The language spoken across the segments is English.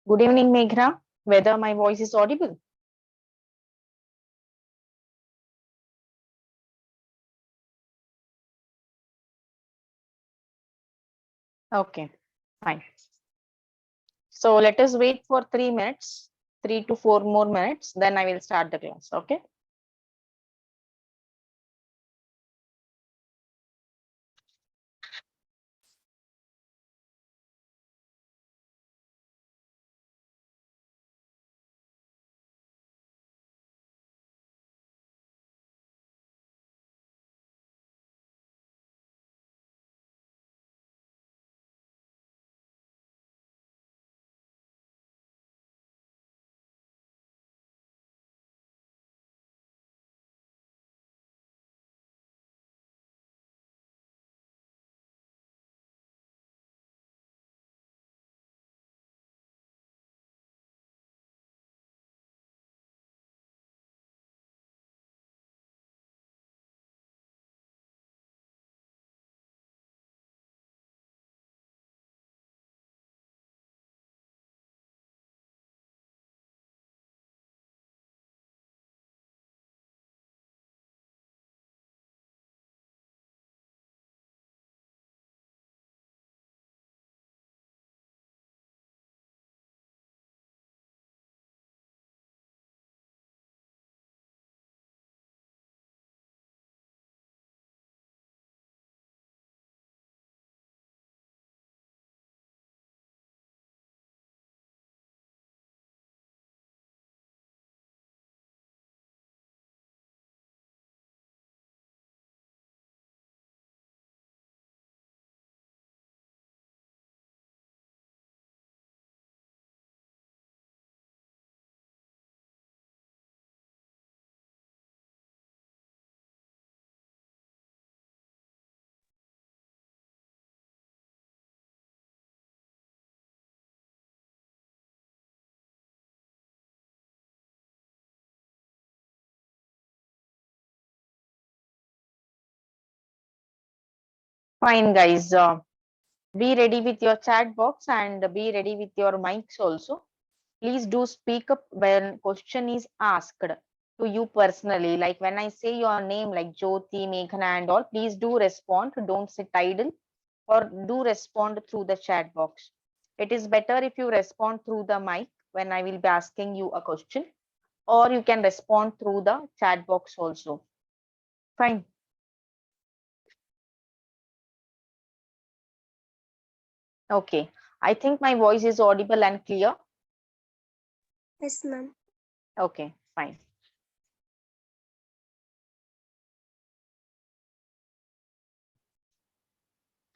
Good evening, Meghna. Whether my voice is audible? Okay, fine. So let us wait for 3 minutes, 3 to 4 more minutes, then I will start the class. Okay. Fine, guys. Be ready with your chat box and be ready with your mics also. Please do speak up when question is asked to you personally. Like when I say your name, like Jyoti, Meghana, and all, please do respond. Don't sit idle or do respond through the chat box. It is better if you respond through the mic when I will be asking you a question. or you can respond through the chat box also. Fine. Okay. I think my voice is audible and clear. Yes, ma'am. Okay, fine.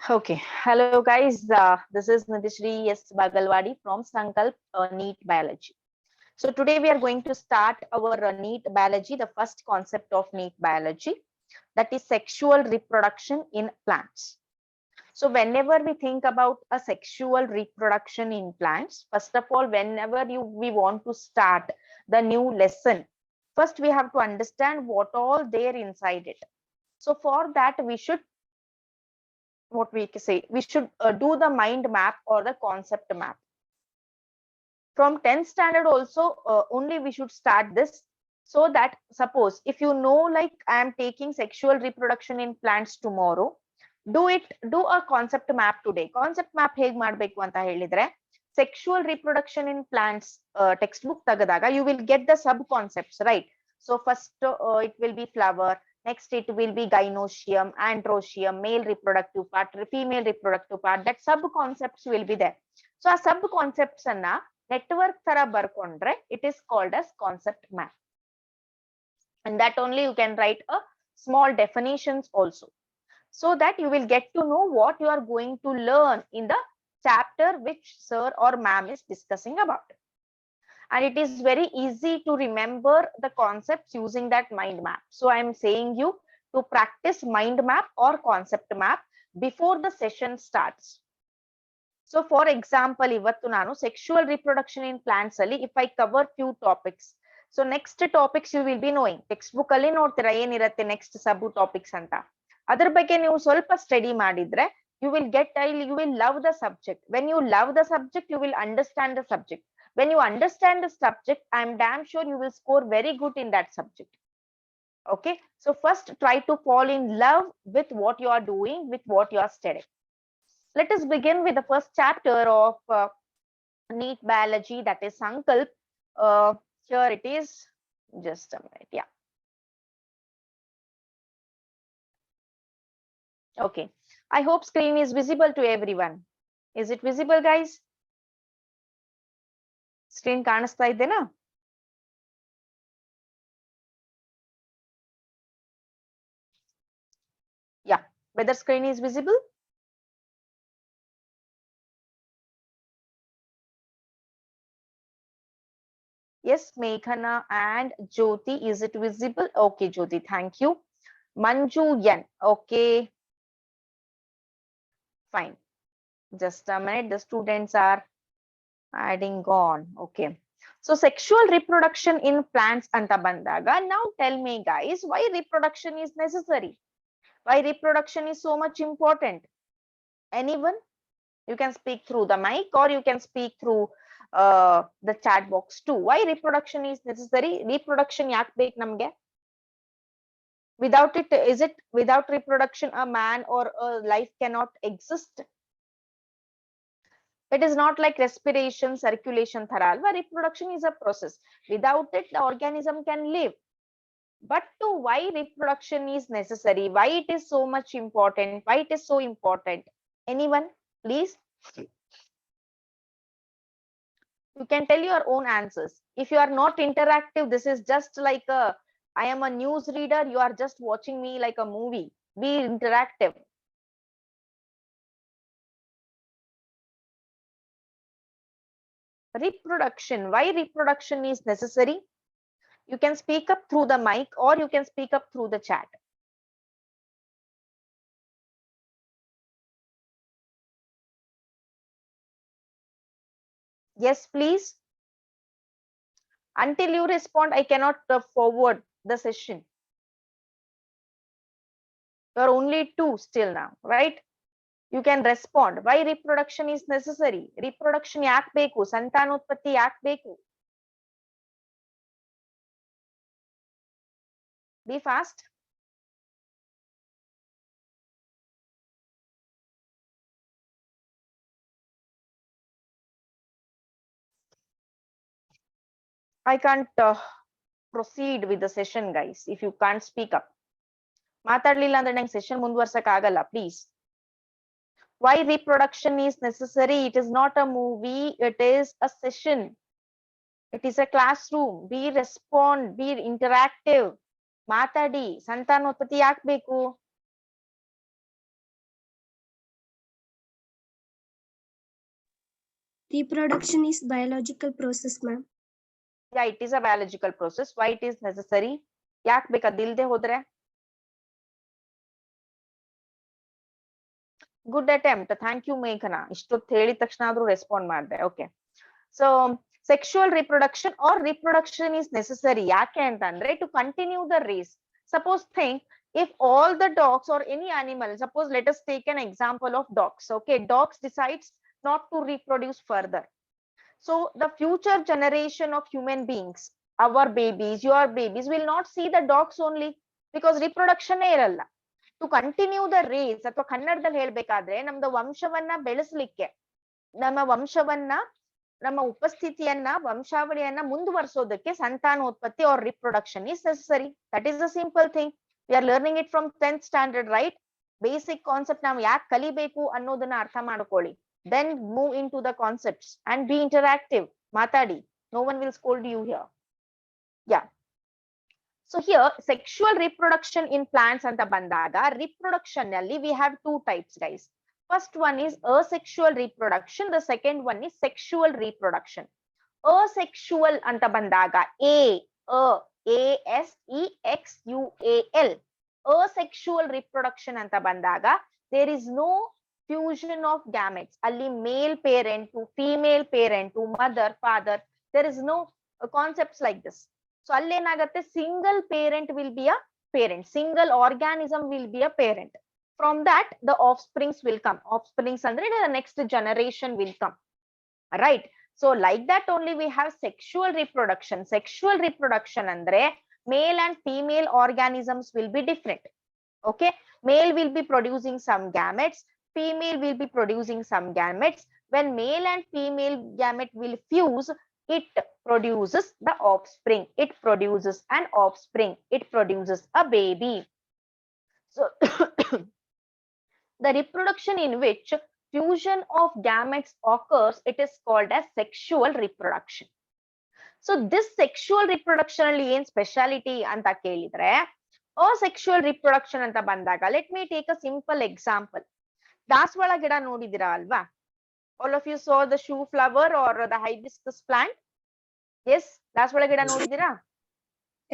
Okay. Hello, guys. This is Nidishri S. Bagalwadi from Sankalp NEET Biology. So today we are going to start our NEET Biology, the first concept of NEET Biology, that is sexual reproduction in plants. So whenever we think about a sexual reproduction in plants, first of all, whenever we want to start the new lesson, first we have to understand what all there inside it. So for that, we should, what we say, we should do the mind map or the concept map. From 10th standard also, only we should start this, so that suppose if you know, like I am taking sexual reproduction in plants tomorrow, do a concept map today. Concept map ಹೇಗೆ ಮಾಡಬೇಕು ಅಂತ ಹೇಳಿದ್ರೆ, sexual reproduction in plants textbook ತೆಗೆದಾಗ you will get the sub concepts, right? So first it will be flower, next it will be gynoecium, androecium, male reproductive part, female reproductive part, that sub concepts will be there. So ಆ sub concepts ಅನ್ನ network ತರ ಬರ್ಕೊಂಡ್ರೆ it is called as concept map, and that only you can write a small definitions also, so that you will get to know what you are going to learn in the chapter which sir or ma'am is discussing about. And it is very easy to remember the concepts using that mind map. So I am saying you to practice mind map or concept map before the session starts. So for example, ivattu nanu sexual reproduction in plants alli if I cover few topics, so next topics you will be knowing. Textbook alli ನೋಡ್ತೀರಾ ಏನಿರುತ್ತೆ next sub topics ಅಂತ. ಅದರ ಬಗ್ಗೆ ನೀವು ಸ್ವಲ್ಪ study ಮಾಡಿದ್ರೆ you will get, you will love the subject. When you love the subject, you will understand the subject. When you understand the subject, I am damn sure you will score very good in that subject. Okay, so first try to fall in love with what you are doing, with what you are studying. Let us begin with the first chapter of NEET Biology, that is Sankalp. Here it is. Just a minute. Yeah. Okay. I hope screen is visible to everyone. Is it visible, guys? Screen ಕಾಣಿಸ್ತಾ ಇದೆನಾ? Yeah. Whether screen is visible? Yes, Meghana and Jyoti, is it visible? Okay, Jyoti, thank you. Manju Yan, okay. Fine. Just a minute, the students are adding on. Okay. So sexual reproduction in plants anta bandaga. Now tell me, guys, why reproduction is necessary? Why reproduction is so much important? Anyone? You can speak through the mic or you can speak through the chat box too. Why reproduction is necessary? Reproduction yak bek namge? Without it, is it without reproduction a man or a life cannot exist? It is not like respiration, circulation, tharalva. Reproduction is a process. Without it, the organism can live. But to why reproduction is necessary? Why it is so much important? Why it is so important? Anyone, please? You can tell your own answers. If you are not interactive, this is just like a, I am a news reader, you are just watching me like a movie. Be interactive. Reproduction. Why reproduction is necessary? You can speak up through the mic or you can speak up through the chat. Yes, please. Until you respond, I cannot forward the session. You are only two still now, right? You can respond. Why reproduction is necessary? Reproduction yak beku? Santanotpatti yak beku? Be fast. I can't proceed with the session, guys, if you can't speak up. ಮಾತಾಡ್ಲಿಲ್ಲ ಅಂದ್ರೆ ನಂಗೆ session ಮುಂದುವರ್ಸಕ್ ಆಗಲ್ಲ, please. Why reproduction is necessary? It is not a movie, it is a session. It is a classroom. Be respond, be interactive. ಮಾತಾಡಿ. ಸಂತಾನೋತ್ಪತ್ತಿ ಯಾಕೆ ಬೇಕು? Reproduction is biological process, ma'am. Yeah, it is a biological process. Why it is necessary? ಯಾಕೆ ಬೇಕು ಅದಿಲ್ದೆ ಹೋದ್ರೆ? Good attempt. Thank you ಮೇಘನಾ. ಇಷ್ಟೊತ್ತು ಹೇಳಿದ ತಕ್ಷಣ ಆದ್ರೂ ರೆಸ್ಪಾಂಡ್ ಮಾಡಿದೆ. Okay, so sexual reproduction or reproduction is necessary. ಯಾಕೆ ಅಂತಂದ್ರೆ to continue the race. Suppose think, if all the dogs or any animal, suppose let us take an example of dogs. Okay, dogs decides not to reproduce further. So the future generation of human beings, our babies, your babies, will not see the dogs only, because reproduction ಇರಲ್ಲ. To continue the race, ಅಥವಾ ಕನ್ನಡದಲ್ಲಿ ಹೇಳ್ಬೇಕಾದ್ರೆ ನಮ್ದು ವಂಶವನ್ನ ಬೆಳೆಸಲಿಕ್ಕೆ, ನಮ್ಮ ಉಪಸ್ಥಿತಿಯನ್ನ, ವಂಶಾವಳಿಯನ್ನ ಮುಂದುವರಿಸೋದಕ್ಕೆ ಸಂತಾನೋತ್ಪತ್ತಿ or reproduction is necessary. That is the simple thing. We are learning it from 10th standard, right? Basic concept ನಾವು ಯಾಕೆ ಕಲಿಬೇಕು ಅನ್ನೋದನ್ನ ಅರ್ಥ ಮಾಡ್ಕೊಳ್ಳಿ. Then move into the concepts and be interactive. ಮಾತಾಡಿ. No one will scold you here. Yeah. So here, sexual reproduction in plants anta bandaga, reproduction nalli we have two types, guys. First one is asexual reproduction. The second one is sexual reproduction. Asexual anta bandaga, A-S-E-X-U-A-L. Asexual reproduction anta bandaga, there is no fusion of gametes. Alli male parent to female parent to mother, father. There is no concepts like this. So allenagatte single parent will be a parent, single organism will be a parent. From that the offsprings will come. Offsprings andre the next generation will come, right? So like that only we have sexual reproduction. Sexual reproduction andre male and female organisms will be different. Okay, male will be producing some gametes, female will be producing some gametes. When male and female gamete will fuse, it produces the offspring. It produces an offspring. It produces a baby. So the reproduction in which fusion of gametes occurs, it is called as sexual reproduction. So this sexual reproduction alli ಏನ್ speciality ಅಂತ ಕೇಳಿದ್ರೆ, asexual reproduction ಅಂತ ಬಂದಾಗ, let me take a simple example. ದಾಸವಾಳ ಗಿಡ ನೋಡಿದಿರಾ ಅಲ್ವಾ? All of you saw the shoe flower or the hibiscus plant? Yes, ದಾಸವಾಳ ಗಿಡ ನೋಡಿದಿರಾ?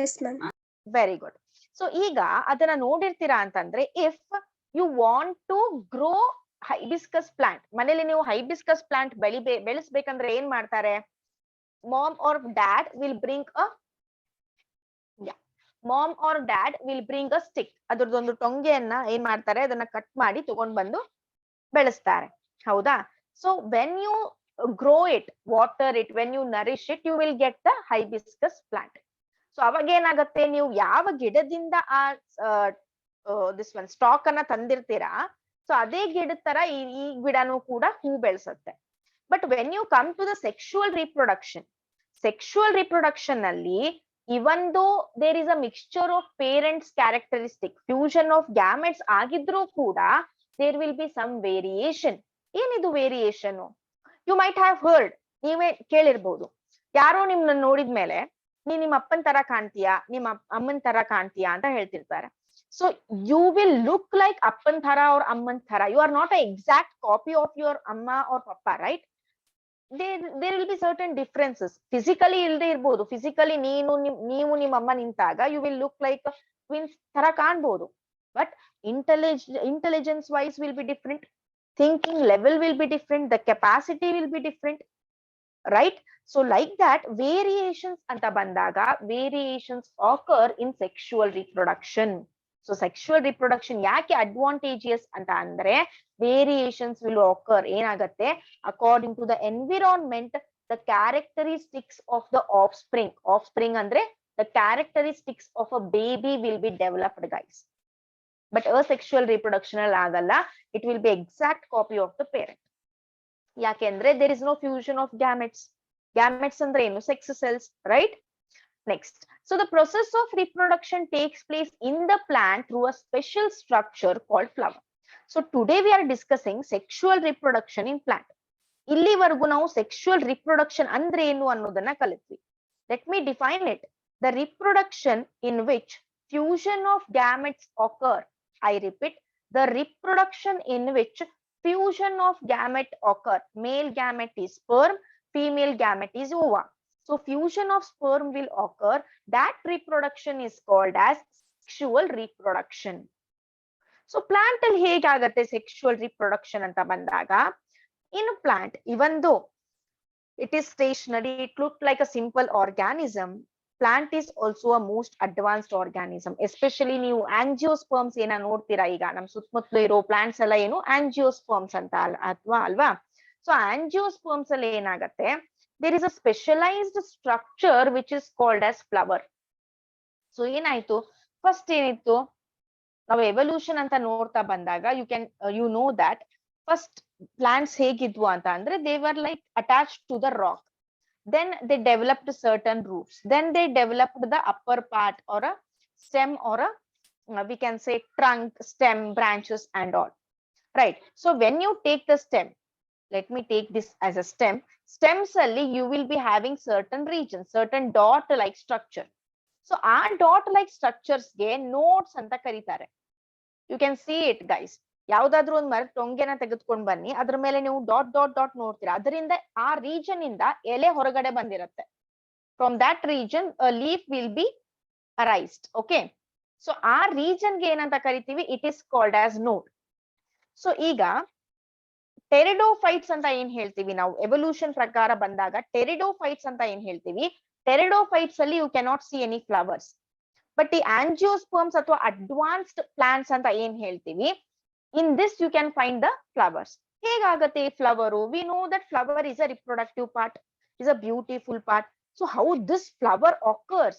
Yes, ma'am. Very good. So ಈಗ ಅದನ್ನ ನೋಡಿರ್ತೀರಾ ಅಂತಂದ್ರೆ, if you want to grow hibiscus plant, ಮನೇಲಿ ನೀವು hibiscus plant ಬೆಳೆಸಬೇಕಂದ್ರೆ ಏನ್ ಮಾಡ್ತಾರೆ? Mom or dad will bring a stick. ಅದರದೊಂದು ಟೊಂಗೆಯನ್ನ ಏನ್ ಮಾಡ್ತಾರೆ, ಅದನ್ನ ಕಟ್ ಮಾಡಿ ತಗೊಂಡ್ ಬಂದು ಬೆಳೆಸ್ತಾರೆ, ಹೌದಾ? So when you grow it, water it, when you nourish it, you will get the hibiscus plant. So ಅವಾಗ ಏನಾಗುತ್ತೆ, ನೀವು ಯಾವ ಗಿಡದಿಂದ this one ಸ್ಟಾಕ್ ಅನ್ನ ತಂದಿರ್ತೀರಾ, ಸೊ ಅದೇ ಗಿಡದ ತರ ಈ ಗಿಡನೂ ಕೂಡ ಹೂ ಬೆಳೆಸುತ್ತೆ. But when you come to the sexual reproduction ನಲ್ಲಿ, even though there is a mixture of parents characteristic, fusion of gametes ಆಗಿದ್ರೂ ಕೂಡ there will be some variation. ಏನಿದು variation? You might have heard, ನೀವೇ ಕೇಳಿರ್ಬೋದು, ಯಾರೋ ನಿಮ್ನ ನೋಡಿದ್ಮೇಲೆ ನೀ ನಿಮ್ಮ ಅಪ್ಪನ್ ತರ ಕಾಣ್ತೀಯಾ, ನಿಮ್ಮ ಅಮ್ಮನ್ ತರ ಕಾಣ್ತೀಯಾ ಅಂತ ಹೇಳ್ತಿರ್ತಾರೆ. So you will look like ಅಪ್ಪನ್ ತರ or ಅಮ್ಮನ್ ತರ. You are not a exact copy of your ಅಮ್ಮ or ಪಪ್ಪ, right? there will be certain differences. Physically ಇಲ್ದೇ ಇರ್ಬೋದು. ಫಿಸಿಕಲಿ ನೀವು ನಿಮ್ಮ ಅಮ್ಮ ನಿಂತಾಗ you will look like twins ತರ ಕಾಣ್ಬೋದು. But intelligence wise will be different. Thinking level will be different. The capacity will be different, right? So like that, variations anta bandaga, variations occur in sexual reproduction. So sexual reproduction yake advantageous anta andre, variations will occur. Enagatte, according to the environment, the characteristics of the offspring andre the characteristics of a baby will be developed, guys. But asexual reproduction agalla, it will be exact copy of the parent. Yakendre there is no fusion of gametes. Gametes andre enu sex cells, right? Next, so the process of reproduction takes place in the plant through a special structure called flower. So today we are discussing sexual reproduction in plant. ಇಲ್ಲಿವರೆಗೂ ನಾವು sexual reproduction ಅಂದ್ರೆ ಏನು ಅನ್ನೋದನ್ನ ಕಲಿತ್ವಿ. Let me define it. The reproduction in which fusion of gametes occur. I repeat, the reproduction in which fusion of gamete occur. Male gamete is sperm, female gamete is ova. So fusion of sperm will occur. That reproduction is called as sexual reproduction. So plant ಅಲ್ಲಿ ಹೇಗಾಗತ್ತೆ sexual reproduction ಅಂತ ಬಂದಾಗ, in a plant, even though it is stationary, it looked like a simple organism. Plant is also a most advanced organism. Especially ನೀವು angiosperms ಏನ ನೋಡ್ತೀರಾ ಈಗ ನಮ್ ಸುತ್ತಮುತ್ತಲು ಇರೋ ಪ್ಲಾಂಟ್ಸ್ ಎಲ್ಲ ಏನು angiosperms ಅಂತ ಅಲ್ವಾ. ಸೊ angiosperms ಅಲ್ಲಿ ಏನಾಗತ್ತೆ, there is a specialized structure which is called as flower. So ಏನಾಯ್ತು, ಫಸ್ಟ್ ಏನಿತ್ತು, ನಾವು ಎವಲ್ಯೂಷನ್ ಅಂತ ನೋಡ್ತಾ ಬಂದಾಗ you know that first plants ಹೇಗಿದ್ವು ಅಂತ ಅಂದ್ರೆ they were like attached to the rock. Then they developed certain roots. Then they developed the upper part or a stem or a we can say trunk, stem, branches and all. Right. So when you take the stem, let me take this as a stem. Stems alli you will be having certain regions, certain dot like structure. So our dot like structures ge nodes anta karitare. You can see it guys. ಯಾವ್ದಾದ್ರು ಒಂದು ಮರದ ಟೊಂಗೆನ ತೆಗೆದುಕೊಂಡು ಬನ್ನಿ, ಅದ್ರ ಮೇಲೆ ನೀವು dot dot dot ನೋಡ್ತೀರಾ, ಅದರಿಂದ ಆ ರೀಜನ್ ಇಂದ ಎಲೆ ಹೊರಗಡೆ ಬಂದಿರುತ್ತೆ. From that region leaf will be arised. Okay, so ಆ ರೀಜನ್ ಗೆ ಏನಂತ ಕರಿತೀವಿ, ಇಟ್ ಇಸ್ ಕಾಲ್ಡ್ ಆಸ್ ನೋಡ್. ಸೊ ಈಗ ಟೆರಿಡೋಫೈಟ್ಸ್ ಅಂತ ಏನ್ ಹೇಳ್ತೀವಿ ನಾವು ಎವಲ್ಯೂಷನ್ ಪ್ರಕಾರ ಬಂದಾಗ, ಟೆರಿಡೋಫೈಟ್ಸ್ ಅಂತ ಏನ್ ಹೇಳ್ತೀವಿ, ಟೆರಿಡೋಫೈಟ್ಸ್ ಅಲ್ಲಿ you cannot see any flowers. But ಈ ಆಂಜಿಯೋಸ್ಪರ್ಮ್ಸ್ ಅಥವಾ ಅಡ್ವಾನ್ಸ್ಡ್ ಪ್ಲಾಂಟ್ಸ್ ಅಂತ ಏನ್ ಹೇಳ್ತೀವಿ, in this you can find the flowers. ಹೇಗಾಗತ್ತೆ flower? We know that flower is a reproductive part, is a beautiful part. So how this flower occurs?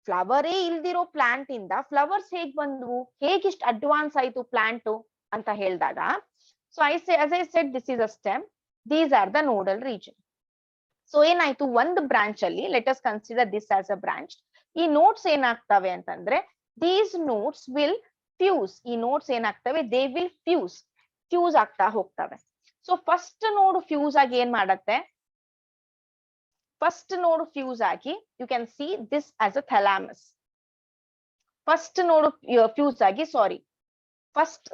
Flower ಇಲ್ದಿರೋ plant ಇಂದ flowers ಹೇಗ್ ಬಂದ್ವು, ಹೇಗಿಷ್ಟು advance ಆಯ್ತು plant ಅಂತ ಹೇಳಿದಾಗ, so as I said, this is a stem, these are the nodal region. So ಏನಾಯ್ತು, ಒಂದು branch ಅಲ್ಲಿ, let us consider this as a branch. ಈ ನೋಟ್ಸ್ ಏನಾಗ್ತವೆ ಅಂತಂದ್ರೆ, these nodes will ಫ್ಯೂಸ್. ಈ ನೋಟ್ಸ್ ಏನಾಗ್ತವೆ, ದೇ ವಿಲ್ ಫ್ಯೂಸ್ ಆಗ್ತಾ ಹೋಗ್ತವೆ. So first node fuse ಆಗಿ ಏನ್ ಮಾಡತ್ತೆ, ಫಸ್ಟ್ ನೋಡ್ ಫ್ಯೂಸ್ ಆಗಿ you can see this as a thalamus. First node fuse ಆಗಿ first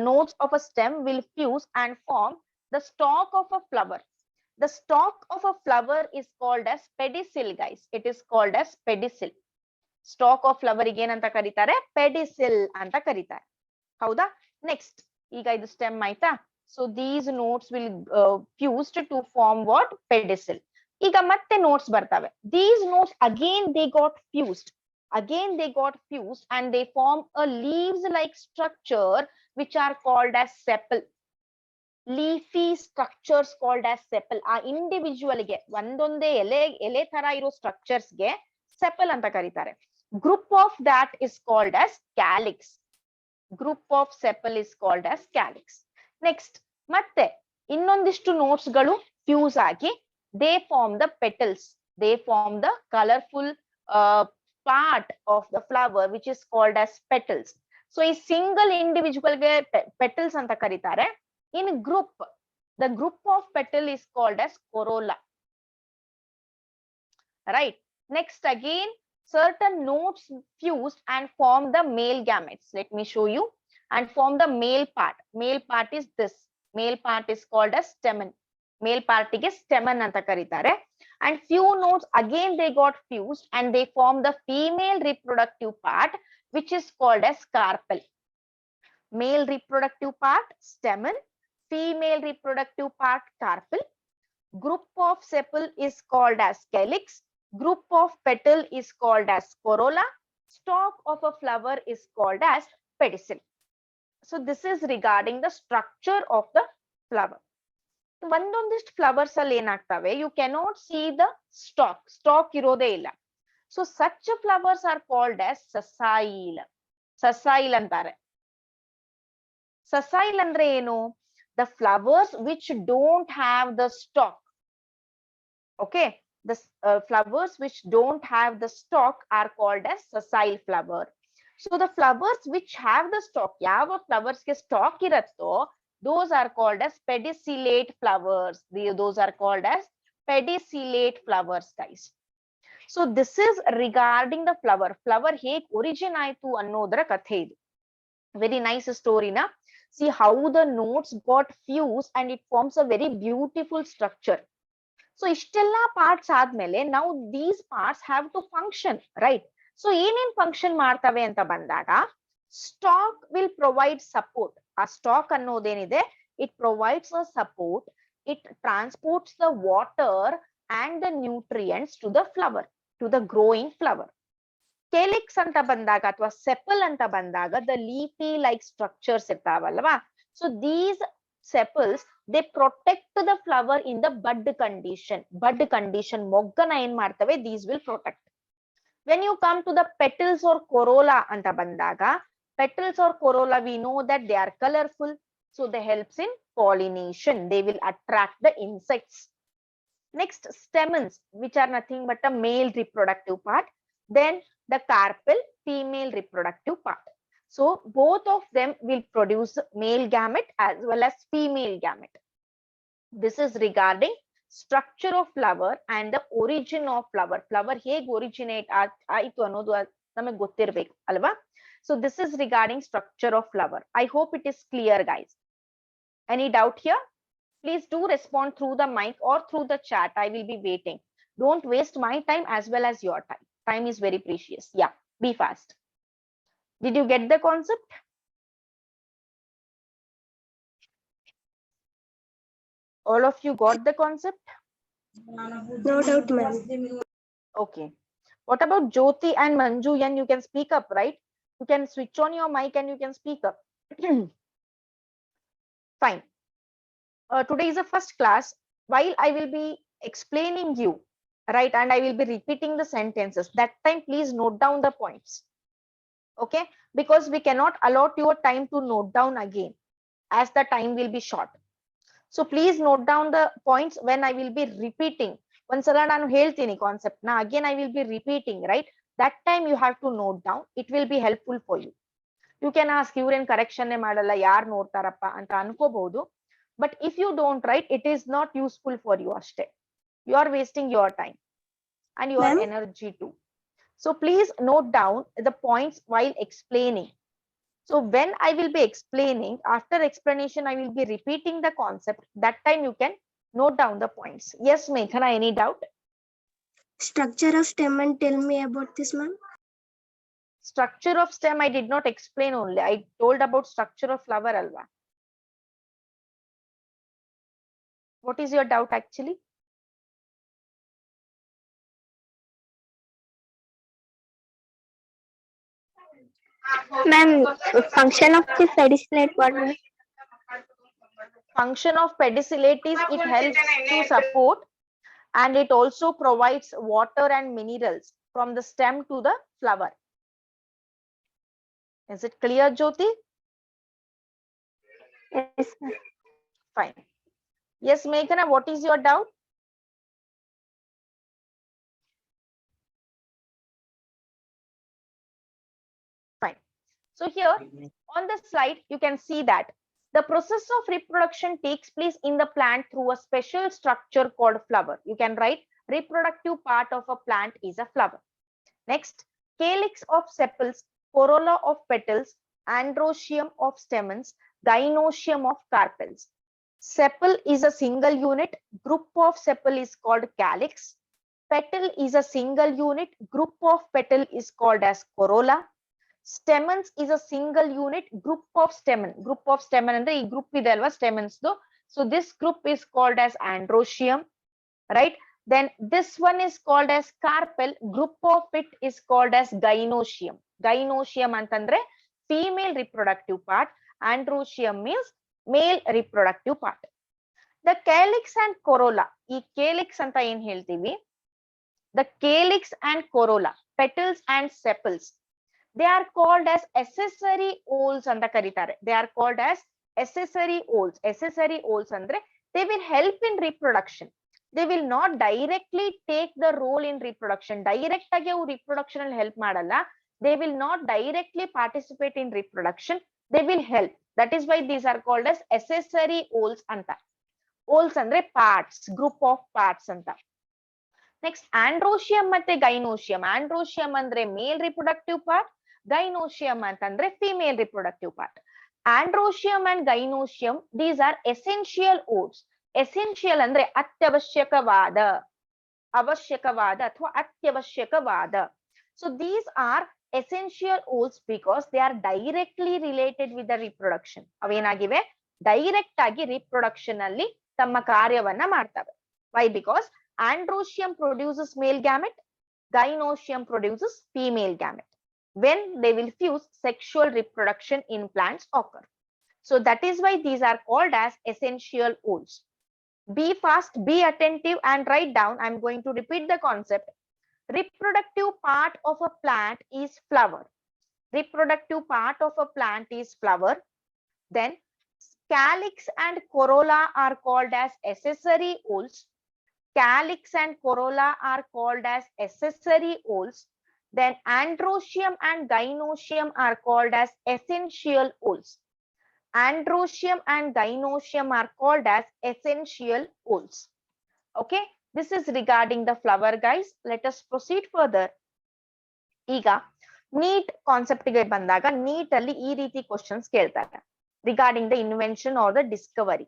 nodes of a stem will fuse and form the stalk of a flower. The stalk of a flower is called as pedicel guys. It is called as pedicel. Stock of flower ಗೆ ಏನಂತ ಕರೀತಾರೆ, ಪೆಡಿಸಿಲ್ ಅಂತ ಕರೀತಾರೆ. ಹೌದಾ? Next, ಈಗ ಇದು stem ಆಯ್ತಾ. So these notes will fused to form what, pedicel. ಈಗ ಮತ್ತೆ ನೋಟ್ಸ್ ಬರ್ತವೆ. These notes again they got fused and they form a leaves like structure which are called as sepal. Leafy structures called as sepal. ಆ individual ಗೆ ಒಂದೊಂದೇ ಎಲೆ ತರ ಇರೋ structures ಗೆ sepal ಅಂತ ಕರೀತಾರೆ. Group of that is called as calyx. Group of sepal is called as calyx. Next, ಮತ್ತೆ ಇನ್ನೊಂದಿಷ್ಟು ನೋಟ್ಸ್ ಗಳು ಫ್ಯೂಸ್ ಆಗಿ they form the petals. They form the colorful part of the flower which is called as petals. So ಈ single individual ಗೆ petals ಅಂತ ಕರೀತಾರೆ. In group, the group of petal is called as corolla. Right. Next, again certain nodes fused and form the male gametes. Let me show you. And form the male part. Male part is this. Male part is called as stamen. Male part is stamen anta karitare. And few nodes again they got fused and they form the female reproductive part which is called as carpel. Male reproductive part stamen, female reproductive part carpel. Group of sepal is called as calyx. Group of petal is called as corolla. Stalk of a flower is called as pedicel. So this is regarding the structure of the flower. ಒಂದೊಂದಿಷ್ಟು flowers ಅಲ್ಲಿ ಏನಾಗ್ತವೆ, you cannot see the stalk ಇರೋದೇ ಇಲ್ಲ. So such flowers are called as sessile ಅಂತಾರೆ. Sessile ಅಂದ್ರೆ ಏನು, the flowers which don't have the stalk. Okay, The flowers which don't have the stalk are called as sessile flower. So the flowers which have the stalk, ಯಾವ flowers ಗೆ stalk ಇರುತ್ತೋ, those are called as pedicellate flowers. Those are called as pedicellate flowers, guys. So this is regarding the flower. Flower ಹೇಗೆ origin ಆಯ್ತು ಅನ್ನೋದರ ಕಥೆ ಇದು. Very nice story, na? See how the nodes got fused and it forms a very beautiful structure. So ishtella parts ಆದ್ಮೇಲೆ now these parts have to function, right? So ಏನೇನ್ function ಮಾಡ್ತವೆ ಅಂತ ಬಂದಾಗ, stalk will provide support. ಆ stalk ಅನ್ನೋದೇನಿದೆ, it provides a support. It transports the water and the nutrients to the flower, to the growing flower. Calyx ಅಂತ ಬಂದಾಗ ಅಥವಾ sepal ಅಂತ ಬಂದಾಗ the leafy like structures ಇರ್ತಾವಲ್ವಾ, so these sepals they protect the flower in the bud condition. Bud condition ಮೊಗ್ಗನ ಏನ್ ಮಾಡ್ತವೆ, these will protect. When you come to the petals or corolla anta bandaga, petals or corolla we know that they are colorful, so they helps in pollination. They will attract the insects. Next, stamens, which are nothing but a male reproductive part. Then the carpel, female reproductive part. So both of them will produce male gamete as well as female gamete. This is regarding structure of flower and the origin of flower. Flower ಹೇಗೆ originate ಆಯ್ತು ಅನ್ನೋದು ನಮಗೆ ಗೊತ್ತಿರಬೇಕು ಅಲ್ವಾ? So this is regarding structure of flower. I hope it is clear, guys. Any doubt here? Please do respond through the mic or through the chat. I will be waiting. Don't waste my time as well as your time. Time is very precious. Yeah, be fast. Did you get the concept? All of you got the concept? No doubt, ma'am. Okay. What about Jyoti and Manju? Yan, you can speak up, right? You can switch on your mic and you can speak up. Fine. Today is the first class. While I will be explaining you, right, and I will be repeating the sentences, that time please note down the points. Okay? Because we cannot allot your time to note down again, as the time will be short. So please note down the points when I will be repeating. Ondsala nanu heltini concept na, again I will be repeating, right? That time you have to note down. It will be helpful for you. You can ask, ivrén correction ne madalla, yaar ನೋಡ್ತಾರಪ್ಪ ಅಂತ ಅನ್ಕೋಬಹುದು. But if you don't write, it is not useful for you ashte. You are wasting your time and your energy too. So please note down the points while explaining. So when I will be explaining, after explanation, I will be repeating the concept. That time you can note down the points. Yes, Meghana, any doubt? Structure of stem and tell me about this, ma'am. Structure of stem, I did not explain only. I told about structure of flower alva. What is your doubt actually? Ma'am, function of the pedicellate what? Function of pedicellate is it helps to support and it also provides water and minerals from the stem to the flower. Is it clear, Jyoti? Yes, ma'am. Fine. Yes, Meghana, what is your doubt? Fine. So here on the slide, you can see that the process of reproduction takes place in the plant through a special structure called flower. You can write reproductive part of a plant is a flower. Next, calyx of sepals, corolla of petals, androecium of stamens, gynoecium of carpels. Sepal is a single unit. Group of sepal is called calyx. Petal is a single unit. Group of petal is called as corolla. Stamens is a single unit. Group of stamen. Group of stamen andre ee group ide alva stamens do. So this group is called as androecium, right? Then this one is called as carpel. Group of it is called as gynoecium. Gynoecium antandre female reproductive part. Androecium means male reproductive part. The calyx and corolla. Ee calyx anta ಏನು ಹೇಳ್ತೀವಿ? The calyx and corolla, petals and sepals, they are called as accessory oils anta karitare. They are called as accessory oils. Accessory oils andre they will help in reproduction. they will not directly take the role in reproduction. Direct agi avu reproduction alli help madalla. They will not directly participate in reproduction. They will help. That is why these are called as accessory oils anta. Oils andre parts, group of parts anta. Next, androecium ಮತ್ತೆ gynocium. Androecium ಅಂದ್ರೆ male reproductive part, gynocium ಅಂತಂದ್ರೆ female reproductive part. Androecium and gynocium, these are essential oils. Essential ಅಂದ್ರೆ ಅತ್ಯವಶ್ಯಕವಾದ, ಅವಶ್ಯಕವಾದ ಅಥವಾ ಅತ್ಯವಶ್ಯಕವಾದ. So these are essential oils because they are directly related with the reproduction. ಅವೇನಾಗಿವೆ direct ಆಗಿ reproduction ಅಲ್ಲಿ ತಮ್ಮ ಕಾರ್ಯವನ್ನ ಮಾಡ್ತವೆ. Why? Because androecium produces male gamete, gynocium produces female gamete. When they will fuse, sexual reproduction in plants occur. So that is why these are called as essential oils. Be fast, be attentive and write down. I'm going to repeat the concept. Reproductive part of a plant is flower. Reproductive part of a plant is flower. Then calyx and corolla are called as accessory oils. Calyx and corolla are called as accessory oils. Then androecium and gynocium are called as essential oils. Androecium and gynocium are called as essential oils. Okay, this is regarding the flower, guys. Let us proceed further. ಈಗ neat concept ಗೆ ಬಂದಾಗ neat ಅಲ್ಲಿ ಈ ರೀತಿ questions ಕೇಳ್ತಾರೆ regarding the invention are the Discovery.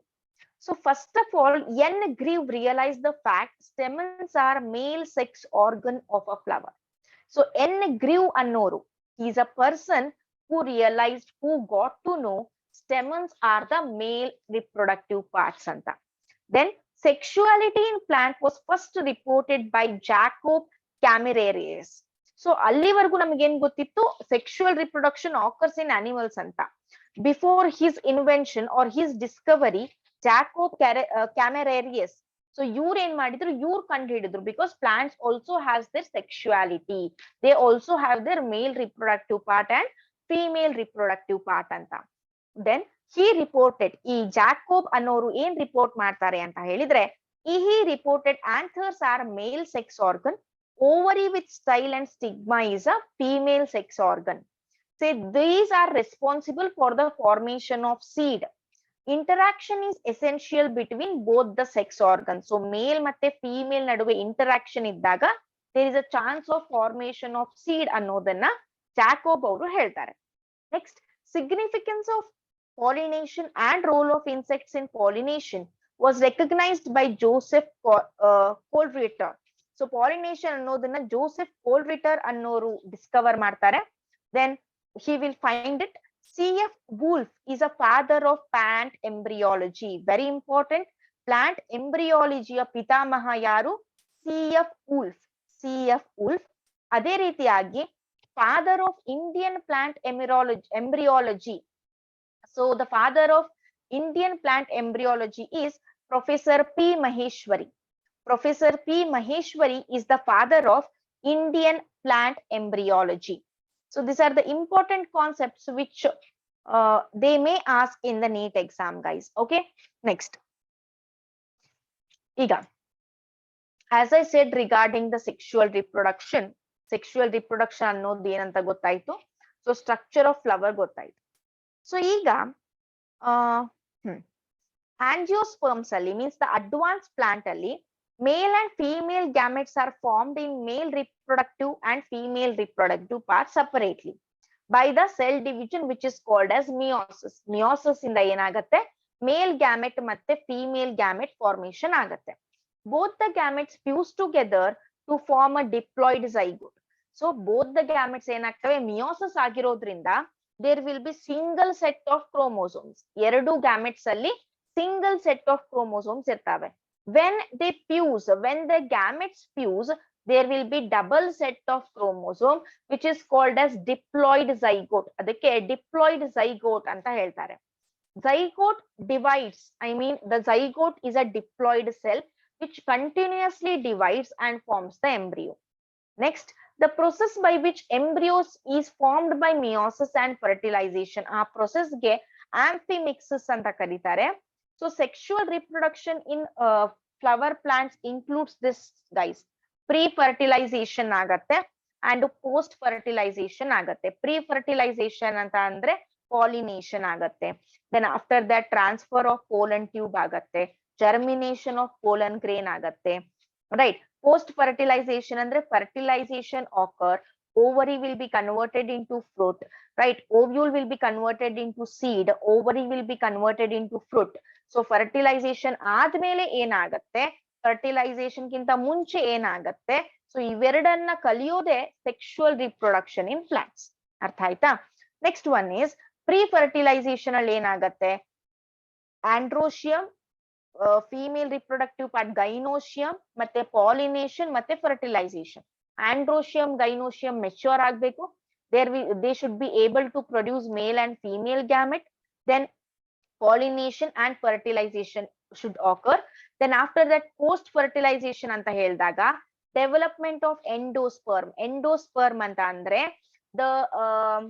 So first of all, N. Grieve realized the fact stamens are male sex organ of a flower. So N. Grieve annoru, he is a person who realized, who got to know stamens are the male reproductive parts anta. Then sexuality in plant was first reported by Jacob Camerarius. So allivargu ನಮಗೆ ಏನು ಗೊತ್ತಿತ್ತು, sexual reproduction occurs in animals anta. Before his invention or his discovery, Jacob Camerarius, so ಇವ್ರು ಏನ್ ಮಾಡಿದ್ರು, ಇವ್ರು ಕಂಡು ಹಿಡಿದ್ರು, because plants also has their sexuality, they also have their male reproductive part and female reproductive part ಅಂತ. Then he reported, ಈ Jacob ಅನ್ನೋರು ಏನ್ report ಮಾಡ್ತಾರೆ ಅಂತ ಹೇಳಿದ್ರೆ, he reported anthers are male sex organ, ovary with style and stigma is a female sex organ. Say these are responsible for the formation of seed. Interaction is essential between both the sex organs. So male ಮತ್ತೆ female ನಡುವೆ interaction ಇದ್ದಾಗ there is a chance of formation of seed ಅನ್ನೋದನ್ನ Jacob ಅವರು ಹೇಳ್ತಾರೆ. Next, significance of pollination and role of insects in pollination was recognized by Joseph Coleridge. So pollination ಅನ್ನೋದನ್ನ Joseph ಕೋಲ್ರಿಟರ್ ಅನ್ನೋರು Discover ಮಾಡ್ತಾರೆ. Then he will find it. C.F. Wolf is a father of plant embryology. Very important. Plant embryology ಪಿತಾಮಹ ಯಾರು? C.F. Wolf. C.F. Wolf. ಅದೇ ರೀತಿಯಾಗಿ father of Indian plant embryology. So the father of Indian plant embryology is Professor P. Maheshwari. Professor P. Maheshwari is the father of Indian plant embryology. So these are the important concepts which they may ask in the NEET exam, guys. Okay, next. Iga, as I said regarding the sexual reproduction ಅನ್ನೋದು ಏನಂತ ಗೊತ್ತಾಯ್ತು. So structure of flower ಗೊತ್ತಾಯ್ತು. So ಈಗ angiosperms ಅಲ್ಲಿ means the advanced plant ಅಲ್ಲಿ male and female gametes are formed in male reproductive and female reproductive parts separately by the cell division which is called as meiosis. Meiosis ಇಂದ ಏನಾಗುತ್ತೆ, male gamete ಮತ್ತೆ female gamete formation ಆಗುತ್ತೆ. Both the gametes fuse together to form a diploid zygote. So both the gametes ಏನಾಗ್ತವೆ, meiosis ಆಗಿರೋದ್ರಿಂದ there will be single set of chromosomes. ಎರಡು gametes ಅಲ್ಲಿ single set of chromosomes ಇರ್ತವೆ. When they fuse, when the gametes fuse, there will be double set of chromosome which is called as diploid zygote. ಅದಕ್ಕೆ diploid zygote ಅಂತ ಹೇಳ್ತಾರೆ. Zygote divides, I mean the zygote is a diploid cell which continuously divides and forms the embryo. Next, the process by which embryos is formed by meiosis and fertilization. ಆ process ಗೆ amphimixis ಅಂತ ಕರೀತಾರೆ. So sexual reproduction in flower plants includes this guys. Pre-fertilization ಆಗತ್ತೆ and post-fertilization ಆಗತ್ತೆ. Pre-fertilization ಅಂತ ಅಂದ್ರೆ pollination ಆಗತ್ತೆ. Then after that transfer of pollen tube ಆಗತ್ತೆ. Germination of pollen grain ಆಗತ್ತೆ. Right. Post-fertilization ಅಂದ್ರೆ fertilization occur. Ovary will be converted into fruit. Right. Ovule will be converted into seed. Ovary will be converted into fruit. So fertilization ಆದ್ಮೇಲೆ ಏನಾಗತ್ತೆ, fertilization ಗಿಂತ ಮುಂಚೆ ಏನಾಗತ್ತೆ, so ಇವೆರಡನ್ನ ಕಲಿಯೋದೇ sexual reproduction in plants. ಅರ್ಥ ಆಯ್ತಾ? Next one is pre fertilization ಅಲ್ಲಿ ಏನಾಗತ್ತೆ, androecium, female reproductive part gynoecium, ಮತ್ತೆ ಪಾಲಿನೇಷನ್ ಮತ್ತೆ ಫರ್ಟಿಲೈಸೇಷನ್. ಆಂಡ್ರೋಶಿಯಂ ಗೈನೋಶಿಯಂ ಮೆಚ್ಯೂರ್ ಆಗ್ಬೇಕು. they should be able to produce male and female gamete. Then pollination and fertilization should occur. Then after that post fertilization anta heldaga development of endosperm. Endosperm anta andre the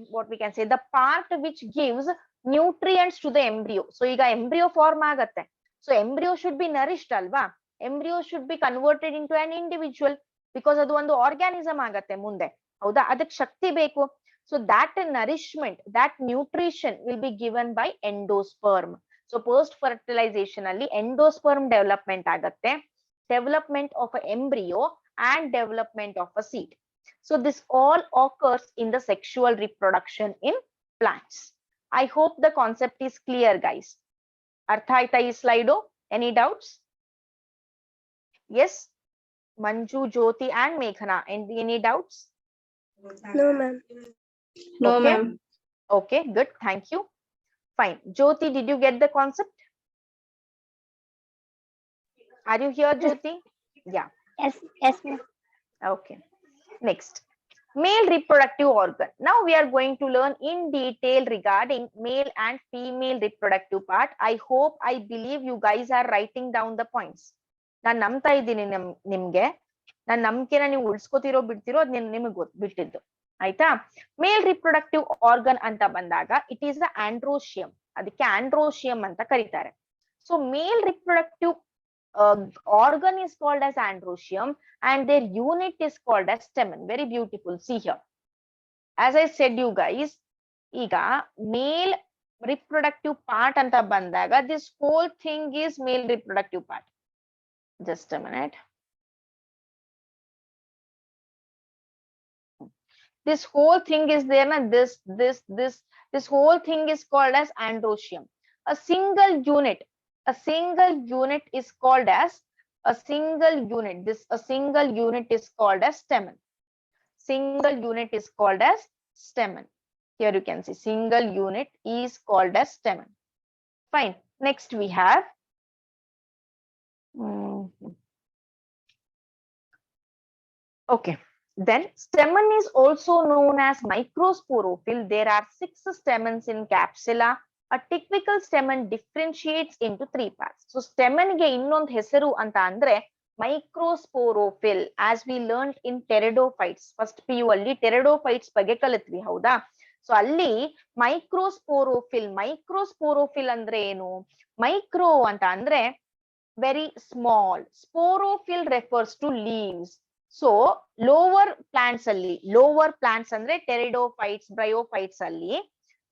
what we can say, the part which gives nutrients to the embryo. So iga embryo form agatte. So embryo should be nourished alva. Embryo should be converted into an individual because adu ಒಂದು organism ಆಗತ್ತೆ ಮುಂದೆ. ಹೌದಾ? ಅದಕ್ಕೆ ಶಕ್ತಿ ಬೇಕು. So that nourishment, that nutrition will be given by endosperm. So post fertilization ಅಲ್ಲಿ endosperm development ಆಗತ್ತೆ, development of an embryo and development of a seed. So this all occurs in the sexual reproduction in plants. I hope the concept is clear guys. ಅರ್ಥ ಆಯ್ತಾ ಈ slide? Any doubts? Yes, Manju, Jyoti and Meghana, any doubts? No, ma'am. No, Okay. ma'am. Okay, good. Thank you. Fine. Jyoti, did you get the concept? Are you here, Jyoti? Yeah. Yes, ma'am. Okay. Next, male reproductive organ. Now we are going to learn in detail regarding male and female reproductive part. I hope, I believe you guys are writing down the points. ನಾನು ನಂಬ್ತಾ ಇದ್ದೀನಿ ನಿಮ್ಗೆ. ನನ್ನ ನಂಬಿಕೆನ ನೀವು ಉಳಿಸ್ಕೋತಿರೋ ಬಿಡ್ತಿರೋ ಅದ್ ನಿಮಗೆ ಬಿಟ್ಟಿದ್ದು. ಆಯ್ತಾ? Male reproductive organ ಅಂತ ಬಂದಾಗ ಇಟ್ ಈಸ್ ದ ಆಂಡ್ರೋಶಿಯಂ. ಅದಕ್ಕೆ ಆಂಡ್ರೋಶಿಯಂ ಅಂತ ಕರೀತಾರೆ. So male reproductive organ is called as androecium and their unit is called as stamen. Very beautiful. See here. As I said you guys, iga male reproductive part anta bandaga this whole thing is male reproductive part. Just a minute. This whole thing is there na, this whole thing is called as androecium. A single unit is called as a single unit. A single unit is called as stamen. Single unit is called as stamen. Here you can see single unit is called as stamen. Fine. Next we have okay. Then stamen is also known as microsporophyll. There are 6 stamens in capsula. A typical stamen differentiates into 3 parts. So stamen ge innond hesaru anta andre microsporophyll. As we learned in pteridophytes, first PU alli pteridophytes ಬಗ್ಗೆ ಕಲಿತ್ವಿ ಹೌದಾ? So ಅಲ್ಲಿ microsporophyll ಅಂದ್ರೆ ಏನು? Micro ಅಂತ ಅಂದ್ರೆ very small. Sporophyll refers to leaves. So lower plants ಅಂದ್ರೆ pteridophytes, bryophytes ಅಲ್ಲಿ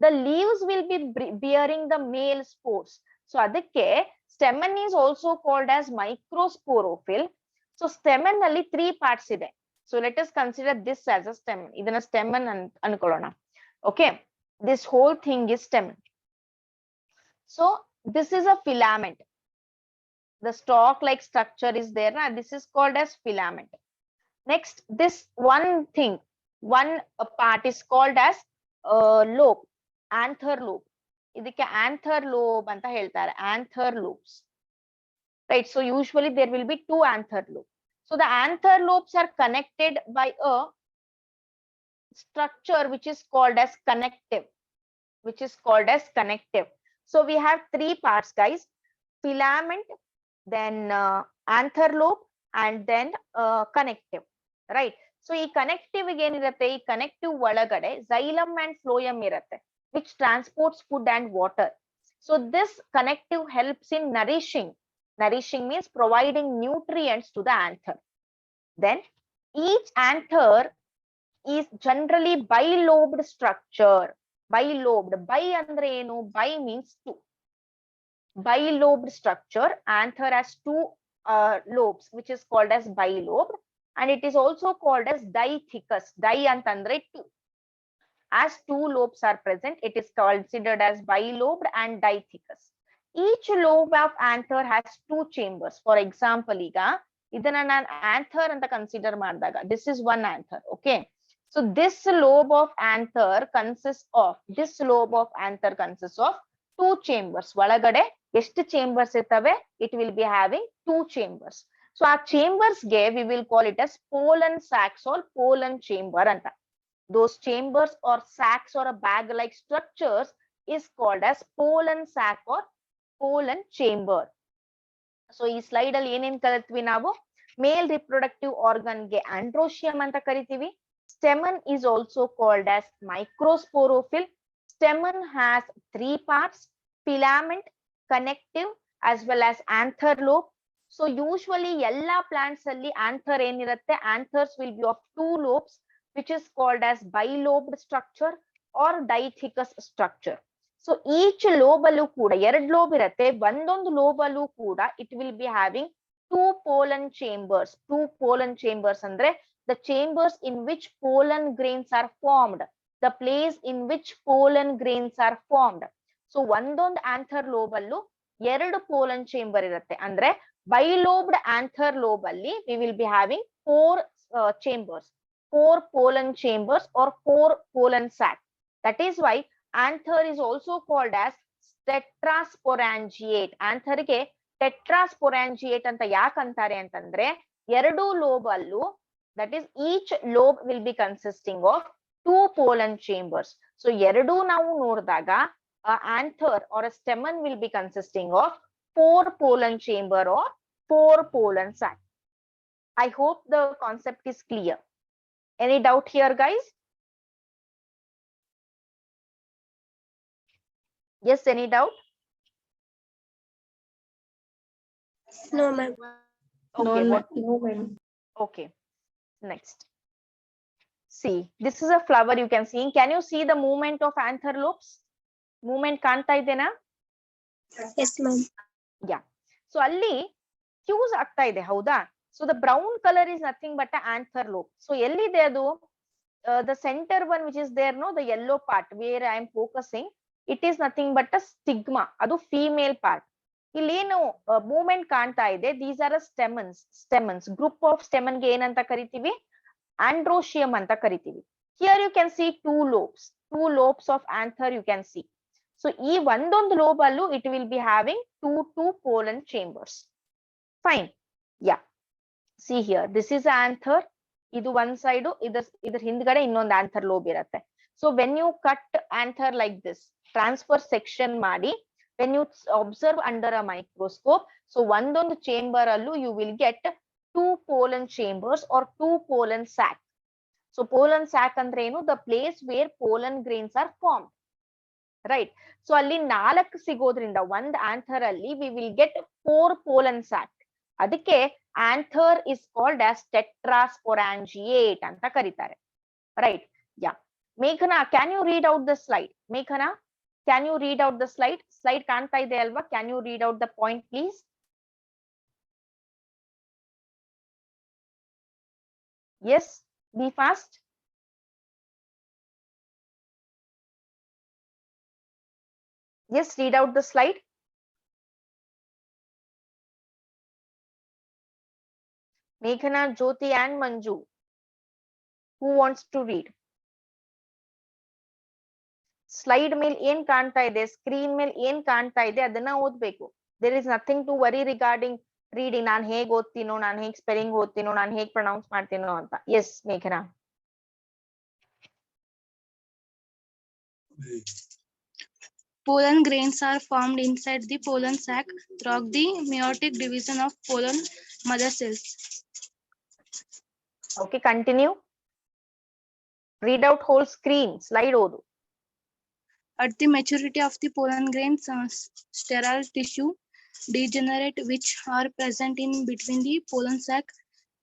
the leaves will be bearing the male spores. So adakke stamen is also called as microsporophyll. So stamen alli 3 parts ide. So let us consider this as a stamen. Idana stamen anukolona. Okay, this whole thing is stamen. So this is a filament. The stalk like structure is there na, this is called as filament. Next, this one part is called as lobe. Anther lobe. ಇದಕ್ಕೆ anther lobe ಅಂತ ಹೇಳ್ತಾರೆ. Anther lobes. Right. So usually there will be 2 anther lobes. So the anther lobes are connected by a structure which is called as connective. So we have 3 parts guys. Filament, then anther lobe and then connective. Right. So ಈ connective ಏನಿರುತ್ತೆ, ಈ connective ಒಳಗಡೆ xylem and phloem ಇರುತ್ತೆ, which transports food and water. So this connective helps in nourishing Nourishing means providing nutrients to the anther. Then each anther is generally bilobed structure. Bilobed. Bi andre enu? Bi means two. Bilobed structure. Anther has two lobes, which is called as bilobed, and it is also called as dithecus. Di antandre two. As two lobes are present, it is considered as bilobed and dithecus. Each lobe of anther has two chambers. For example, iga idana nan anther anta consider ಮಾಡಿದಾಗ, this is one anther. Okay, so this lobe of anther consists of two chambers. ಒಳಗಡೆ ಎಷ್ಟು chambers ಇರ್ತವೆ? It will be having two chambers. So our chambers ಗೆ we will call it as pollen sacs or pollen chamber anta. Those chambers or sacs or a bag like structures is called as pollen sac or pollen chamber. So ಈ slide ಅಲ್ಲಿ ಏನೇನ್ ಕಲಿತ್ವಿ ನಾವು? Male reproductive organ ಗೆ androecium ಅಂತ ಕರಿತೀವಿ. Stamen is also called as microsporophyll. Stamen has three parts: filament, connective, as well as anther lobe. So usually ಎಲ್ಲ plants ಅಲ್ಲಿ anther ಏನಿರುತ್ತೆ? Anthers will be of two lobes, which is called as bilobed structure or dithecus structure. So each lobe allu kuda ಎರಡು lobe irutte. ಒಂದೊಂದು lobe allu kuda it will be having two pollen chambers. Two pollen chambers andre the chambers in which pollen grains are formed, the place in which pollen grains are formed. So ಒಂದೊಂದು anther lobe allu ಎರಡು pollen chamber irutte. ಅಂದ್ರೆ bilobed anther lobe alli we will be having four chambers, four pollen chambers or four pollen sacs. That is why anther is also called as tetrasporangiate. Anther ಗೆ tetrasporangiate anta ಯಾಕೆ ಅಂತಾರೆ ಅಂತಂದ್ರೆ ಎರಡು lobe allu, that is each lobe will be consisting of two pollen chambers. So ಎರಡು ನಾವು ನೋಡಿದಾಗ anther or a stamen will be consisting of four pollen chamber or four pollen sacs. I hope the concept is clear. Any doubt here, guys? Yes, any doubt? No, ma'am. Okay, No, ma'am. okay. Next. See, this is a flower you can see. Can you see the movement of anther lobes? Movement ಕಾಣ್ತಾ ಇದೆನಾ? Yes, ma'am. Yeah. So ಅಲ್ಲಿ fuse ಆಗ್ತಾ ಇದೆ, ಹೌದಾ? So the brown color is nothing but the anther lobe. So ಎಲ್ಲಿದೆ ಅದು? The center one which is there, no, the yellow part where I am focusing, it is nothing but a stigma. ಅದು female part. ಇಲ್ಲೇನು movement ಕಾಣ್ತಾ ಇದೆ, these are stamens. Group of stamen ಗೆ ಏನಂತ ಕರಿತೀವಿ? Androecium ಅಂತ ಕರಿತೀವಿ. Here you can see two lobes of anther you can see. So ಈ ಒಂದೊಂದು lobe ಅಲ್ಲೂ it will be having two pollen chambers. Fine. Yeah. See here, this is anther. ಇದು one side, ಇದ್ರ ಹಿಂದ್ಗಡೆ ಇನ್ನೊಂದು anther lobe ಇರುತ್ತೆ. So when you cut anther like this, transfer section ಮಾಡಿ, when you observe under a microscope, so ಒಂದೊಂದು chamber ಅಲ್ಲೂ you will get two pollen chambers or two pollen sacs. So pollen sac ಅಂದ್ರೆ ಏನು? The place where pollen grains are formed. Right. So ಅಲ್ಲಿ 4 ಸಿಗೋದ್ರಿಂದ ಒಂದು anther ಅಲ್ಲಿ we will get 4 pollen sacs. ಅದಕ್ಕೆ anther is called as tetrasporangiate ಅಂತ ಕರೀತಾರೆ. Right. Yeah. Meghana, can you read out the slide? Meghana, can you read out the slide? Slide ಕಾಣ್ತಾ ಇದೆ ಅಲ್ವಾ? Can you read out the point, please? Yes, be fast. Yes, read out the slide. Meghana, Jyoti and Manju. Who wants to read? Slide ಮೇಲೆ ಏನ್ ಕಾಣ್ತಾ ಇದೆ, screen ಮೇಲೆ ಏನ್ ಕಾಣ್ತಾ ಇದೆ ಅದನ್ನ ಓದ್ಬೇಕು. There is nothing to worry regarding reading. ನಾನು ಹೇಗೆ ಓದ್ತೀನೋ, ನಾನು ಹೇಗೆ ಸ್ಪೆಲ್ಲಿಂಗ್ ಓದ್ತೀನೋ, ನಾನು ಹೇಗೆ ಪ್ರೊನೌನ್ಸ್ ಮಾಡ್ತೀನೋ ಅಂತ. Yes, Meghana. Pollen grains are formed inside the pollen sac through the meiotic division of pollen mother cells. Okay, continue. Read out whole screen. Slide ಓದು. At the maturity of the pollen grains, sterile tissue degenerate which are present in between the pollen sac.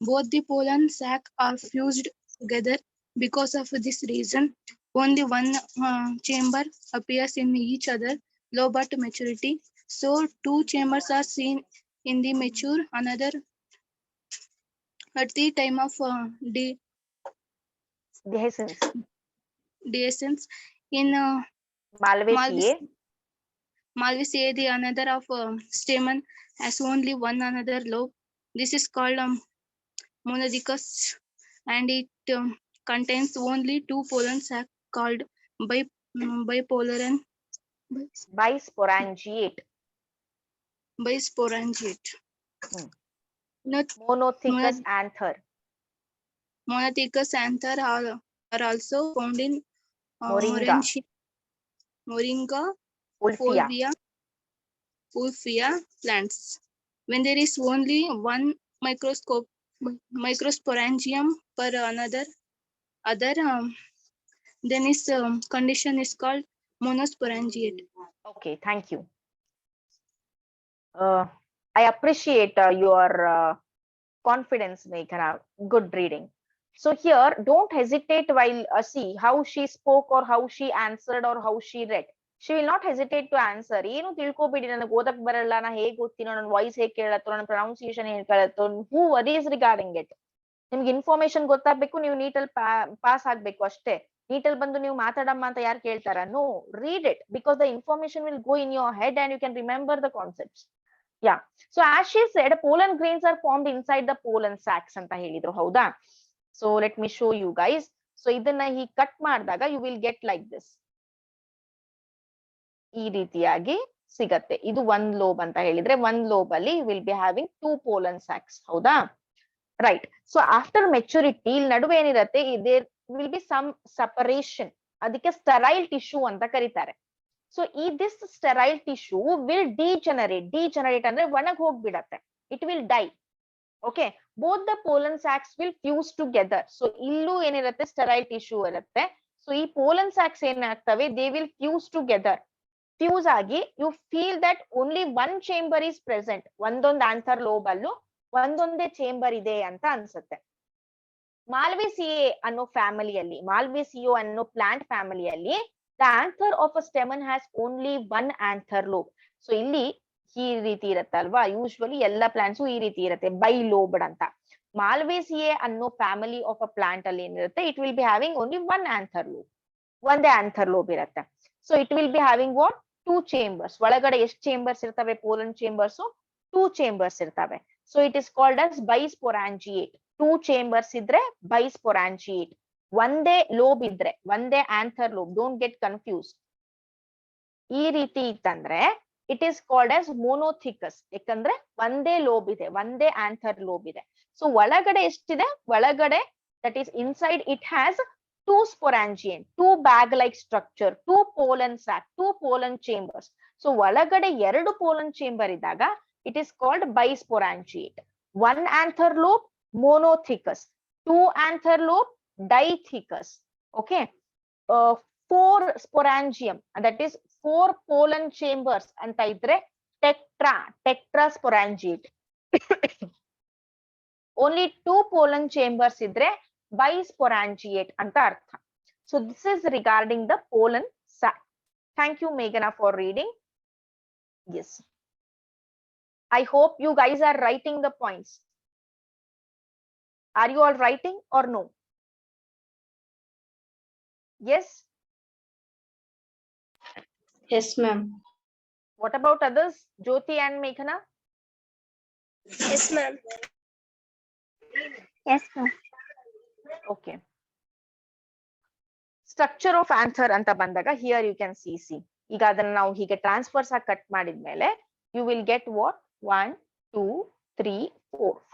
Both the pollen sac are fused together. Because of this reason, only one chamber appears in each other lobe at maturity. So two chambers are seen in the mature, another at the time of Dehiscence. dehiscence. In Malvaceae. Malvaceae, the another of stamen has only one another lobe. This is called monodicous, and it contains only two pollen sacs called bipolar and Bisporangiate. bisporangiate. Hmm. Not Monothecous anther. monothecous anther are also found in Moringa. Moringa Ulfia. fulvia plants. When there is only one microsporangium per other then this condition is called monosporangiate. Okay, thank you. I appreciate your confidence, Meghana. Good reading. So here, don't hesitate while see how she spoke or how she answered or how she read. She will not hesitate to answer. ಏನು ತಿಳ್ಕೊಬೇಡಿ, ನನಗೆ ಓದಕ್ ಬರಲ್ಲ, ನಾ ಹೇಗ್ ಓದ್ತೀನೋ, ನನ್ನ voice ಹೇಗ್ ಕೇಳತ್ತೋ, ನನ್ನ ಪ್ರೊನೌನ್ಸಿಯೇಷನ್ ಹೇಗ್ ಕೇಳತ್ತೋ, ಹೂ ವರೀಸ್ ರಿಗಾರ್ಡಿಂಗ್ ಇಟ್. ನಿಮ್ಗೆ ಇನ್ಫಾರ್ಮೇಶನ್ ಗೊತ್ತಾಗ್ಬೇಕು, ನೀವು ನೀಟಲ್ಲಿ ಪಾಸ್ ಆಗ್ಬೇಕು ಅಷ್ಟೇ. ನೀಟಲ್ಲಿ ಬಂದು ನೀವು ಮಾತಾಡಮ್ಮ ಅಂತ ಯಾರು ಕೇಳ್ತಾರ? No, read it because the information will go in your head and you can remember the concepts. Yeah. So as she said, pollen grains are formed inside the pollen sacs ಅಂತ ಹೇಳಿದ್ರು, ಹೌದಾ? So let me show you guys. So ಇದನ್ನ ಹೀಗೆ cut ಮಾಡಿದಾಗ you will get like this. ಈ ರೀತಿಯಾಗಿ ಸಿಗತ್ತೆ. ಇದು ಒಂದ್ ಲೋಬ್ ಅಂತ ಹೇಳಿದ್ರೆ, ಒಂದ್ ಲೋಬ್ ಅಲ್ಲಿ you will be having two pollen sacs, ಹೌದಾ? Right. So after maturity, ಇಲ್ಲಿ ನಡುವೆ ಏನಿರತ್ತೆ, there will be some separation. ಅದಕ್ಕೆ sterile tissue ಅಂತ ಕರೀತಾರೆ. So this sterile tissue will degenerate ಅಂದ್ರೆ ಒಣಗ್ ಹೋಗ್ಬಿಡತ್ತೆ. It will die. Okay. Both the pollen sacs will fuse together. So ಇಲ್ಲೂ ಏನಿರತ್ತೆ, sterile tissue ಇರುತ್ತೆ. So ಈ pollen sacs ಏನಾಗ್ತವೆ, they will fuse together. Fuse ಆಗಿ you feel that only one chamber is present. ಒಂದೊಂದು anther lobe ಅಲ್ಲೂ ಒಂದೊಂದೇ chamber ಇದೆ ಅಂತ ಅನ್ಸುತ್ತೆ. ಮಾಲ್ವೇಸಿಯೆ ಅನ್ನೋ ಫ್ಯಾಮಿಲಿಯಲ್ಲಿ, ಮಾಲ್ವೇಸಿಯೋ ಅನ್ನೋ ಪ್ಲಾಂಟ್ ಫ್ಯಾಮಿಲಿಯಲ್ಲಿ the anther of a stamen has only one anther lobe. So ಇಲ್ಲಿ ಈ ರೀತಿ ಇರತ್ತಲ್ವಾ, ಯೂಶುವಲಿ ಎಲ್ಲ ಪ್ಲಾಂಟ್ಸ್ ಈ ರೀತಿ ಇರುತ್ತೆ, ಬೈಲೋಬ್ಡ್ ಅಂತ. ಮಾಲ್ವೇಸಿಯೆ ಅನ್ನೋ ಫ್ಯಾಮಿಲಿ ಆಫ್ ಅ ಪ್ಲಾಂಟ್ ಅಲ್ಲಿ ಏನಿರುತ್ತೆ, it will be having only one anther lobe, ಒಂದೇ ಆಂಥರ್ ಲೋಬ್ ಇರುತ್ತೆ. So it will be having what, two chambers. ಒಳಗಡೆ ಎಷ್ಟು ಚೇಂಬರ್ಸ್ ಇರ್ತವೆ ಪೋಲನ್ ಚೇಂಬರ್ಸ್? ಟೂ ಚೇಂಬರ್ಸ್ ಇರ್ತವೆ. So it is called as bisporangiate. Two chambers ಇದ್ರೆ bisporangiate. ಒಂದೇ lobe ಇದ್ರೆ, ಒಂದೇ anther lobe, don't get confuse. ಈ ರೀತಿ ಇತ್ತಂದ್ರೆ it is called as monothecous. ಯಾಕಂದ್ರೆ ಒಂದೇ ಲೋಬ್ ಇದೆ, ಒಂದೇ ಆಂಥರ್ ಲೋಬ್ ಇದೆ. ಸೊ ಒಳಗಡೆ ಎಷ್ಟಿದೆ, ಒಳಗಡೆ that is inside it has two sporangium, two bag like structure, two pollen sac, two pollen chambers. So ಒಳಗಡೆ ಎರಡು ಪೋಲನ್ ಚೇಂಬರ್ ಇದ್ದಾಗ it is called bisporangiate. One anther lobe monothecous, two anther lobe dithecous. Okay. 4 sporangium, that is 4 pollen chambers anta idre tetrasporangiate. Only 2 pollen chambers idre bisporangiate anta artha. So this is regarding the pollen sac. Thank you Meghana for reading. Yes, I hope you guys are writing the points. Are you all writing or no? Yes? Yes, ma'am. What about others? Jyoti and Meghana? Yes, ma'am. Yes, ma'am. Okay. Structure of anther anta bandaga, here you can see. ಈಗ ಅದನ್ನ ನಾವು ಹೀಗೆ transfers ಆಗಿ cut ಮಾಡಿದ್ಮೇಲೆ you will get what? 1, 2, 3,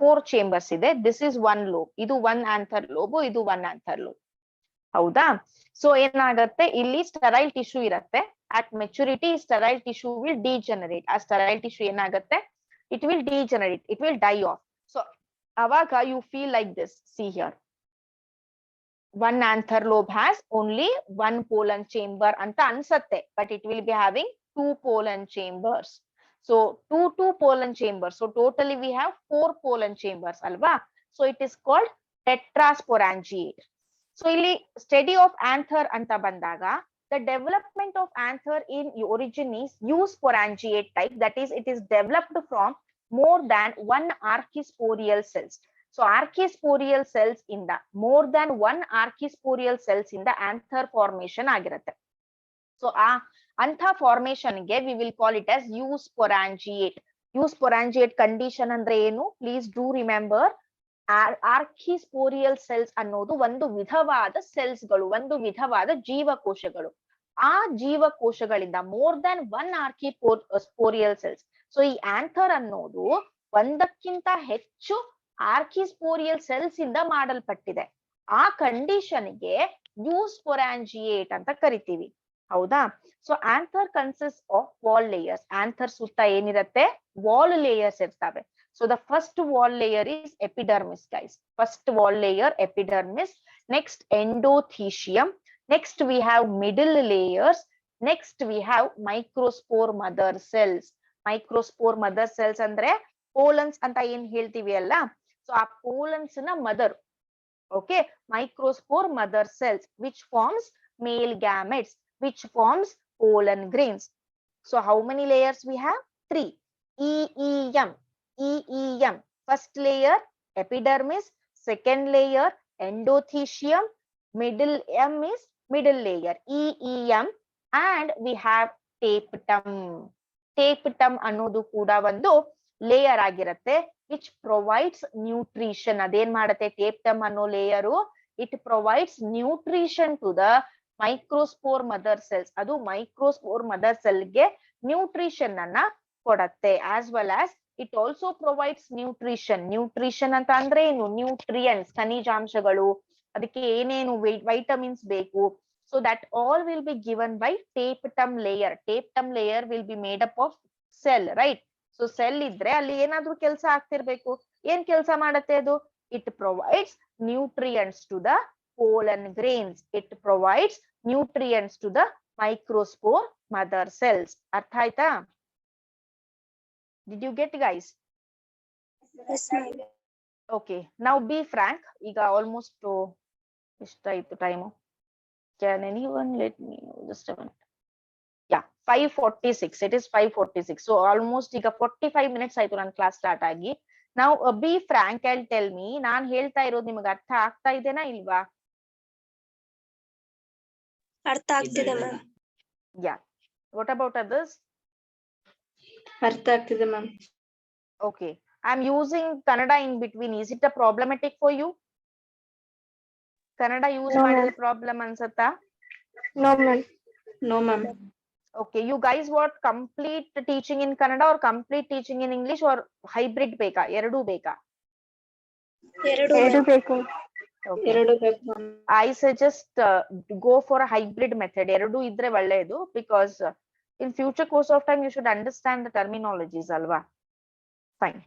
4 chambers ಇದೆ. This is one lobe. ಇದು one anther lobe, ಇದು one anther lobe, ಹೌದಾ? ಸೊ ಏನಾಗತ್ತೆ, ಇಲ್ಲಿ ಸ್ಟರೈಲ್ ಟಿಶ್ಯೂ ಇರತ್ತೆ. At maturity sterile tissue will degenerate. ಆ ಸ್ಟರೈಲ್ ಟಿಶ್ಯೂ ಏನಾಗತ್ತೆ, it will degenerate, it will die off. So ಅವಾಗ you feel like this. See here, one anther lobe has only one pollen chamber anta ansate, but it will be having two pollen chambers. So two pollen chambers. So totally we have 4 pollen chambers, alva. So it is called tetrasporangiate. So ಇಲ್ಲಿ study of anther anta bandaga, the development of anther in origin is eusporangiate type. That is, it is developed from more than one archisporial cells. So archisporial cells in the more than one archisporial cells in the anther formation ಆಗಿರುತ್ತೆ. So antha formation ಗೆ we will call it as eusporangiate. Eusporangiate condition ಅಂದ್ರೆ ಏನು? Please do remember, archesporial cells ಅನ್ನೋದು ಒಂದು ವಿಧವಾದ ಸೆಲ್ಸ್ಗಳು, ಒಂದು ವಿಧವಾದ ಜೀವಕೋಶಗಳು. ಆ ಜೀವಕೋಶಗಳಿಂದ more than one archesporial cells. So ಈ ಆಂಥರ್ ಅನ್ನೋದು ಒಂದಕ್ಕಿಂತ ಹೆಚ್ಚು ಆರ್ಕಿಸ್ಪೋರಿಯಲ್ ಸೆಲ್ಸ್ ಇಂದ ಮಾಡಲ್ಪಟ್ಟಿದೆ. ಆ ಕಂಡೀಷನ್ಗೆ ಯೂಸ್ಪೊರಾಂಜಿಯೇಟ್ ಅಂತ ಕರಿತೀವಿ. ಹೌದಾ? So anther consist of wall layers. Anther ಸುತ್ತ ಏನಿರುತ್ತೆ? ವಾಲ್ ಲೇಯರ್ಸ್ ಇರ್ತವೆ. So the first wall layer is epidermis, guys. First wall layer, epidermis. Next, endothecium. Next, we have middle layers. Next, we have microspore mother cells. Microspore mother cells andre pollens anta ಏನ್ ಹೇಳ್ತೀವಿ ಅಲ್ಲ. So ಆ pollens na mother. Okay, microspore mother cells which forms male gametes, which forms pollen grains. So how many layers we have? 3. EEM. EEM. First layer epidermis, second layer endothecium, middle M is middle layer EEM, and we have tapetum. Tapetum ಅನ್ನೋದು ಕೂಡ ಒಂದು layer ಆಗಿರುತ್ತೆ which provides nutrition. ಅದೇನ್ ಮಾಡುತ್ತೆ tapetum ಅನ್ನೋ layer? It provides nutrition to the microspore mother cells. ಅದು microspore mother cell ಗೆ nutrition ಅನ್ನ ಕೊಡುತ್ತೆ. as well as it also provides nutrition. Nutrition ಅಂತ ಅಂದ್ರೆ ಏನು? nutrients, ಖನಿಜಾಂಶಗಳು, ಅದಕ್ಕೆ ಏನೇನು vitamins ಬೇಕು. So that all will be given by tapetum layer. Tapetum layer will be made up of cell, right? So cell ಇದ್ರೆ ಅಲ್ಲಿ ಏನಾದ್ರೂ ಕೆಲಸ ಆಗ್ತಿರ್ಬೇಕು. ಏನ್ ಕೆಲಸ ಮಾಡುತ್ತೆ ಅದು? It provides nutrients to the pollen grains. It provides nutrients to the microspore mother cells. ಅರ್ಥ ಆಯ್ತಾ? Did you get, guys? Yes, ma'am. Okay, now be frank. ಈಗ almost ಎಷ್ಟಾಯ್ತು time? Can anyone let me know? Just a minute. Yeah, 5:46. It is 5:46. So almost ಈಗ 45 minutes ಆಯ್ತು ನನ್ನ class start ಆಗಿ. Now be frank and tell me, ನಾನ್ ಹೇಳ್ತಾ ಇರೋದು ನಿಮಗೆ ಅರ್ಥ ಆಗ್ತಾ ಇದೆನಾ ಇಲ್ವಾ? ಅರ್ಥ ಆಗ್ತಿದೆ ma'am. Yeah. What about others? ಅರ್ಥ ಆಗ್ತಿದೆ ma'am. Okay, I'm using Kannada in between. Is it a problematic for you? Kannada use No, ಮಾಡಿದ್ರೆ ma'am. ಪ್ರಾಬ್ಲಮ್ ಅನ್ಸತ್ತಾ? No ma'am. No ma'am. Okay, you guys want complete teaching in Kannada or complete teaching in English or hybrid ಬೇಕಾ? ಎರಡೂ ಬೇಕಾ? ಎರಡು ಬೇಕು. Okay. ಎರಡು ಬೇಕು ma'am. I suggest go for a hybrid method. ಎರಡು ಇದ್ರೆ ಒಳ್ಳೆಯದು, because in future course of time you should understand the terminologies ಅಲ್ವಾ? Fine.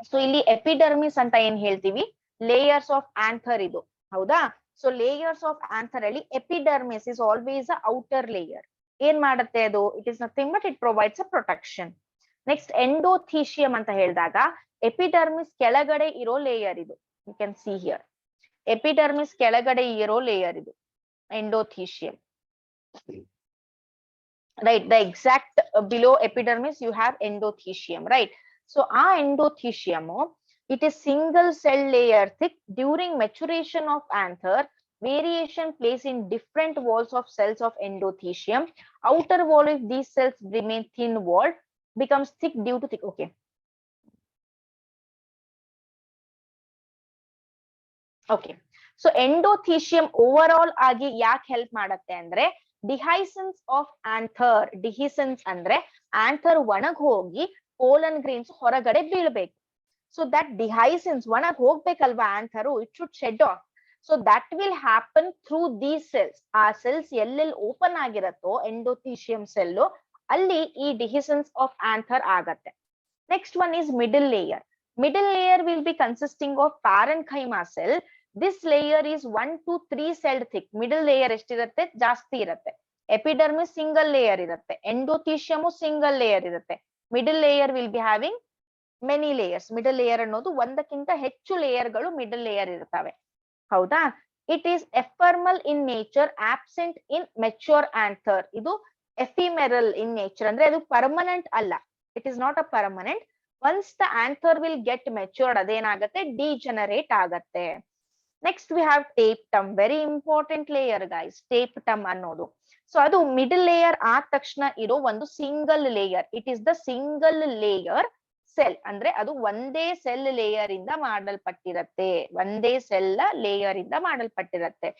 So ಇಲ್ಲಿ ಎಪಿಡರ್ಮಿಸ್ ಅಂತ ಏನ್ ಹೇಳ್ತೀವಿ? ಲೇಯರ್ಸ್ ಆಫ್ ಆಂಥರ್ ಇದು. ಹೌದಾ? ಸೊ ಲೇಯರ್ಸ್ ಆಫ್ ಆಂಥರ್ ಅಲ್ಲಿ epidermis is always a outer layer. ಏನ್ ಮಾಡುತ್ತೆ ಅದು? It is nothing but it provides a protection. Next endothecium ಅಂತ ಹೇಳಿದಾಗ ಎಪಿಡರ್ಮಿಸ್ ಕೆಳಗಡೆ ಇರೋ ಲೇಯರ್ ಇದು. You can see here. Epidermis ಕೆಳಗಡೆ ಇರೋ ಲೇಯರ್ ಇದು endothecium. Right, the exact below epidermis you have endothecium, right? So our endothecium, it is single cell layer thick. During maturation of anther, variation plays in different walls of cells of endothecium. Outer wall, if these cells remain thin walled, becomes thick due to thick. Okay. Okay. So endothecium overall ಆಗಿ ಯಾಕೆ help ಮಾಡುತ್ತೆ ಅಂದ್ರೆ ಡಿಹೈಸನ್ಸ್ of anther. ಡಿಹಿಸನ್ಸ್ ಅಂದ್ರೆ anther ಒಣಗ್ ಹೋಗಿ pollen grains ಹೊರಗಡೆ ಬೀಳ್ಬೇಕು. So that dehiscence ಒಣಗ್ ಹೋಗ್ಬೇಕಲ್ವಾ anther, it should shed off. So that will happen through these cells. ಆ ಸೆಲ್ಸ್ ಎಲ್ಲೆಲ್ಲಿ ಓಪನ್ ಆಗಿರತ್ತೋ ಎಂಡೋಥೀಶಿಯಂ ಸೆಲ್ಲು, ಅಲ್ಲಿ ಈ ಡಿಹಿಸನ್ಸ್ ಆಫ್ ಆಂಥರ್ ಆಗತ್ತೆ. Next one is middle layer. Middle layer will be consisting of parenchyma cell. This layer is 1 to 3 celled thick. Middle layer ಎಷ್ಟಿರುತ್ತೆ? ಜಾಸ್ತಿ ಇರುತ್ತೆ. Epidermis single layer ಇರುತ್ತೆ. Endothecium single layer ಇರುತ್ತೆ. Middle layer will be having many layers. Middle layer ಅನ್ನೋದು ಒಂದಕ್ಕಿಂತ ಹೆಚ್ಚು ಲೇಯರ್ಗಳು middle layer ಇರ್ತವೆ. ಹೌದಾ? It is ephemeral in nature, absent in mature anther. ಇದು ಎಫಿಮೆರಲ್ ಇನ್ ನೇಚರ್, ಅಂದ್ರೆ ಅದು ಪರ್ಮನೆಂಟ್ ಅಲ್ಲ. It is not a permanent. Once the anther will get matured, ಅದೇನಾಗತ್ತೆ, ಡಿಜನರೇಟ್ ಆಗತ್ತೆ. Next we have tapetum, very important layer guys, tapetum ಅನ್ನೋದು. So ಅದು middle layer ಆದ ತಕ್ಷಣ ಇರೋ ಒಂದು single layer. It is the single layer cell, ಅಂದ್ರೆ ಅದು ಒಂದೇ ಸೆಲ್ ಲೇಯರ್ ಇಂದ ಮಾಡಲ್ಪಟ್ಟಿರತ್ತೆ. ಒಂದೇ ಸೆಲ್ ಲೇಯರ್ ಇಂದ ಮಾಡಲ್ಪಟ್ಟಿರತ್ತೆ.